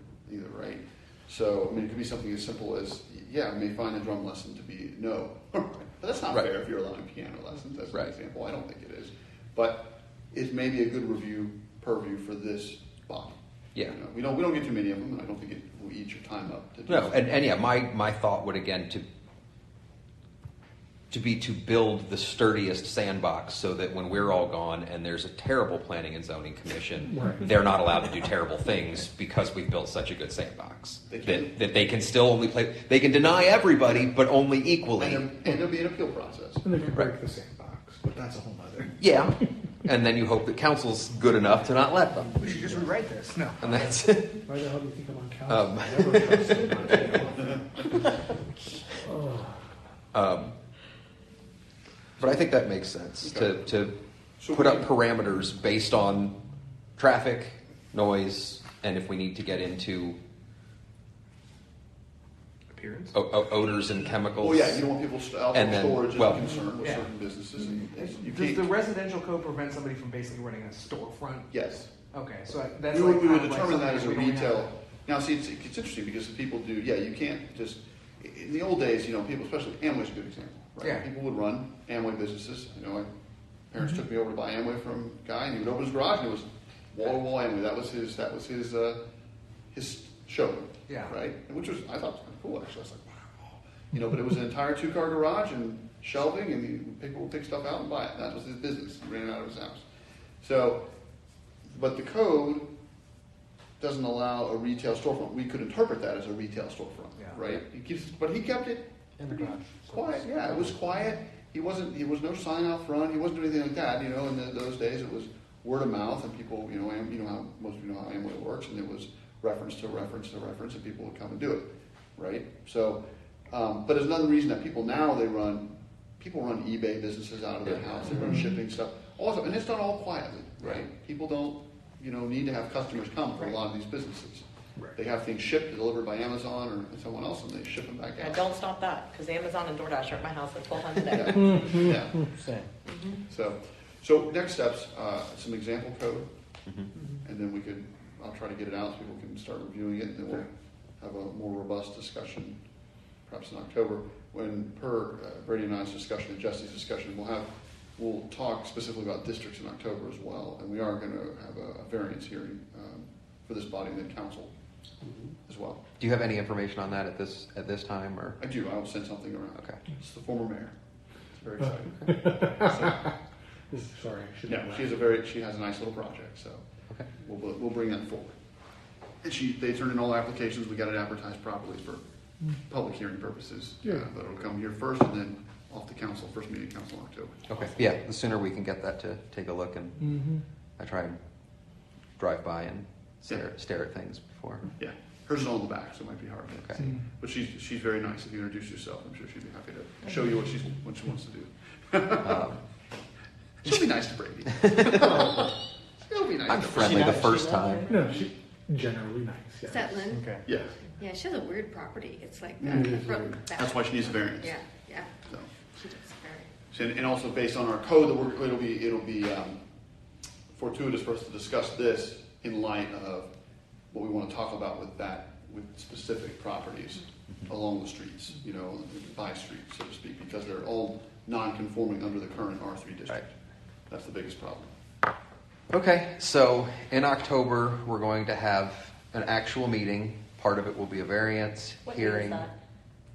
Speaker 8: right? So, I mean, it could be something as simple as, I may find a drum lesson to be no. But that's not
Speaker 1: Right.
Speaker 8: fair if you're allowing piano lessons, as
Speaker 1: Right.
Speaker 8: an example. I don't think it is. But it's maybe a good purview for this body.
Speaker 1: Yeah.
Speaker 8: We don't get too many of them, and I don't think it will eat your time up to do
Speaker 1: No,
Speaker 8: that.
Speaker 1: and yeah, my thought would again to build the sturdiest sandbox so that when we're all gone and there's a terrible planning and zoning commission, they're not allowed to do terrible things because we've built such a good sandbox.
Speaker 8: They can.
Speaker 1: That they can still only play, they can deny everybody, but only equally.
Speaker 8: And there'll be an appeal process.
Speaker 5: And they can break the sandbox, but that's a whole nother.
Speaker 1: Yeah. And then you hope that council's good enough to not let them.
Speaker 6: We should just rewrite this. No.
Speaker 1: And that's it.
Speaker 5: Why the hell do you think I'm on council?
Speaker 1: Um,
Speaker 5: I never trusted much.
Speaker 1: But I think that makes sense
Speaker 8: Okay.
Speaker 1: to
Speaker 8: So
Speaker 1: put
Speaker 8: we
Speaker 1: up
Speaker 8: can-
Speaker 1: parameters based on traffic, noise, and if we need to get into
Speaker 6: Appearance.
Speaker 1: odors and chemicals.
Speaker 8: Well, you don't want people out
Speaker 1: And
Speaker 8: for
Speaker 1: then-
Speaker 8: storage
Speaker 1: well-
Speaker 8: is a concern with
Speaker 6: Yeah.
Speaker 8: certain businesses. And you
Speaker 6: Does
Speaker 8: can't.
Speaker 6: the residential code prevent somebody from basically running a storefront?
Speaker 8: Yes.
Speaker 6: Okay, so that's
Speaker 8: We
Speaker 6: like
Speaker 8: would
Speaker 6: kind of like
Speaker 8: determine that as a
Speaker 6: something we don't
Speaker 8: retail.
Speaker 6: have.
Speaker 8: Now, see, it's interesting because people do. Yeah, you can't just. In the old days, people, especially Amway's a good example, right?
Speaker 6: Yeah.
Speaker 8: People would run Amway businesses. My parents took me over to buy Amway from a guy, and he would open his garage, and it was wall to wall Amway. That was his showroom.
Speaker 6: Yeah.
Speaker 8: Right. Which was I thought was kind of cool actually. I was like, wow. But it was an entire 2-car garage and shelving, and people would pick stuff out and buy it. That was his business. He ran it out of his house. So, but the code doesn't allow a retail storefront. We could interpret that as a retail storefront,
Speaker 6: Yeah.
Speaker 8: right? But he kept it
Speaker 4: In the garage.
Speaker 8: quiet. Yeah, it was quiet. He was no sign out front. He wasn't doing anything like that. In those days it was word of mouth, and people, how most people know how Amway works, and it was reference to reference to reference, and people would come and do it, right? So, but there's another reason that people run eBay businesses out of their house. They run shipping stuff, also, and it's done all quietly, right? People don't, need to have customers come for a lot of these businesses.
Speaker 5: Right.
Speaker 8: They have things shipped, delivered by Amazon or someone else, and they ship them back
Speaker 2: Yeah,
Speaker 8: out.
Speaker 2: don't stop that, because Amazon and DoorDash are at my house like 12 times a day.
Speaker 8: Yeah. Yeah.
Speaker 4: Same.
Speaker 8: So next steps, some example code, and then I'll try to get it out so people can start reviewing it, and then we'll have a more robust discussion, perhaps in October, when Brady and I's discussion and Jesse's discussion, we'll talk specifically about districts in October as well, and we are going to have a variance hearing for this body and then council as well.
Speaker 1: Do you have any information on that at this time, or?
Speaker 8: I do. I will send something around.
Speaker 1: Okay.
Speaker 8: It's the former mayor. It's very exciting.
Speaker 5: Sorry, I should
Speaker 8: Yeah, she has a nice little project, so
Speaker 1: Okay.
Speaker 8: we'll bring that forward. And they turned in all the applications. We got it advertised properly for public hearing purposes.
Speaker 5: Yeah.
Speaker 8: But it'll come here first, and then off to council. First meeting of council in October.
Speaker 1: Okay. Yeah, the sooner we can get that to take a look, and I try and drive by and stare at things before.
Speaker 8: Yeah, hers is on the back, so it might be hard.
Speaker 1: Okay.
Speaker 8: But she's very nice. If you introduce yourself, I'm sure she'd be happy to show you what she wants to do. She'll be nice to Brady. She'll be nice.
Speaker 1: I'm
Speaker 8: to
Speaker 1: friendly the first time.
Speaker 5: No, she generally nice. Yeah.
Speaker 3: Is that Lynn?
Speaker 4: Okay.
Speaker 8: Yeah,
Speaker 3: Yeah, she has a weird property. It's like
Speaker 5: It is
Speaker 3: front
Speaker 5: weird.
Speaker 3: and back.
Speaker 8: that's why she needs a variance.
Speaker 3: Yeah, yeah.
Speaker 8: So.
Speaker 3: She does very.
Speaker 8: And also based on our code, it'll be fortuitous for us to discuss this in light of what we want to talk about with specific properties along the streets, by streets, so to speak, because they're all non-conforming under the current R3 district.
Speaker 1: Right.
Speaker 8: That's the biggest problem.
Speaker 1: Okay, so in October, we're going to have an actual meeting. Part of it will be a variance
Speaker 2: What
Speaker 1: hearing.
Speaker 2: day is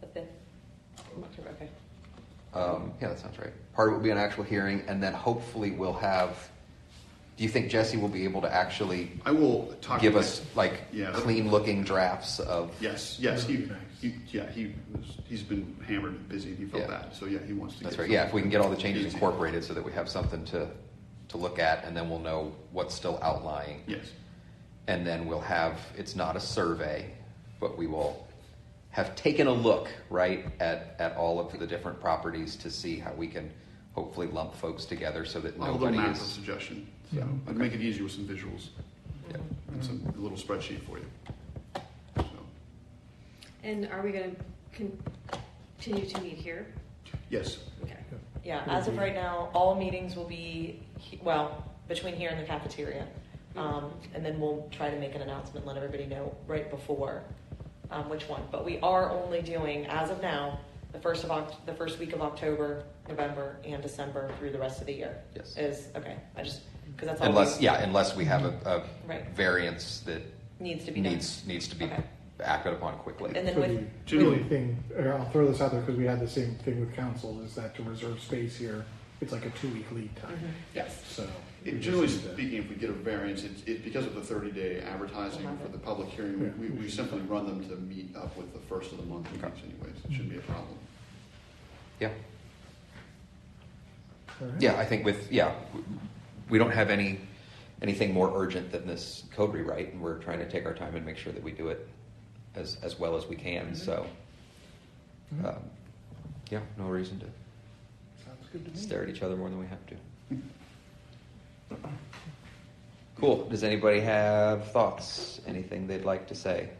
Speaker 2: that? The 5th? October, okay.
Speaker 1: Yeah, that sounds right. Part of it will be an actual hearing, and then hopefully we'll have Do you think Jesse will be able to actually
Speaker 8: I will talk.
Speaker 1: give
Speaker 8: to
Speaker 1: us like
Speaker 8: Yeah.
Speaker 1: clean-looking drafts of?
Speaker 8: Yes.
Speaker 5: That'd be nice.
Speaker 8: He's been hammered and busy. And he felt
Speaker 1: Yeah.
Speaker 8: that. So yeah, he wants to.
Speaker 1: That's
Speaker 8: get
Speaker 1: right. Yeah, if we can get all the
Speaker 8: something
Speaker 1: changes
Speaker 8: easy.
Speaker 1: incorporated so that we have something to look at, and then we'll know what's still outlying.
Speaker 8: Yes.
Speaker 1: And then we'll have, it's not a survey, but we will have taken a look, right, at all of the different properties to see how we can hopefully lump folks together so that
Speaker 8: I'll have a
Speaker 1: nobody
Speaker 8: little map of
Speaker 1: is.
Speaker 8: suggestion.
Speaker 1: Yeah.
Speaker 8: So I can make it easier with some visuals
Speaker 1: Yeah.
Speaker 8: and a little spreadsheet for you. So,
Speaker 3: And are we going to continue to meet here?
Speaker 8: yes.
Speaker 3: Okay.
Speaker 2: Yeah, as of right now, all meetings will be, between here and the cafeteria. And then we'll try to make an announcement, let everybody know right before which one. But we are only doing, as of now, the first week of October, November, and December through the rest of the year.
Speaker 1: Yes.
Speaker 2: Okay. Because that's all.
Speaker 1: Unless we have a
Speaker 2: Right.
Speaker 1: variance that
Speaker 2: Needs to be done.
Speaker 1: needs to be
Speaker 2: Okay.
Speaker 1: acted upon quickly.
Speaker 2: And then
Speaker 5: So
Speaker 2: with,
Speaker 5: the only thing, I'll throw this out there because we had the same thing with council, is that to reserve space here, it's like a 2-week lead time.
Speaker 2: yes.
Speaker 5: So. we just
Speaker 8: Generally
Speaker 5: need to-
Speaker 8: speaking, if we get a variance, it's because of the 30-day advertising
Speaker 2: We'll have
Speaker 8: for
Speaker 2: it.
Speaker 8: the public hearing.
Speaker 5: Yeah.
Speaker 8: We simply run them to meet up with the first of the month meetings anyways. It shouldn't be a problem.
Speaker 1: Yeah.
Speaker 5: All right.
Speaker 1: Yeah, I think we don't have anything more urgent than this code rewrite, and we're trying to take our time and make sure that we do it as well as we can. So, yeah, no reason to
Speaker 5: Sounds good to me.
Speaker 1: stare at each other more than we have to. Cool. Does anybody have thoughts? Anything they'd like to say?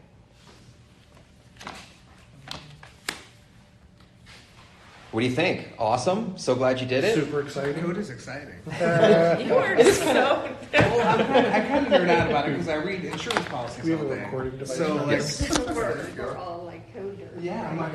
Speaker 1: What do you think? Awesome. So glad you did it.
Speaker 5: Super exciting.
Speaker 6: Code is exciting.
Speaker 2: You are so.
Speaker 6: Well, I kind of nerd out about it because I read insurance policies
Speaker 5: We have
Speaker 6: all
Speaker 5: a
Speaker 6: day.
Speaker 5: recording device.
Speaker 6: So,
Speaker 5: now.
Speaker 6: like,
Speaker 3: We're all like code nerds.
Speaker 6: yeah, I'm not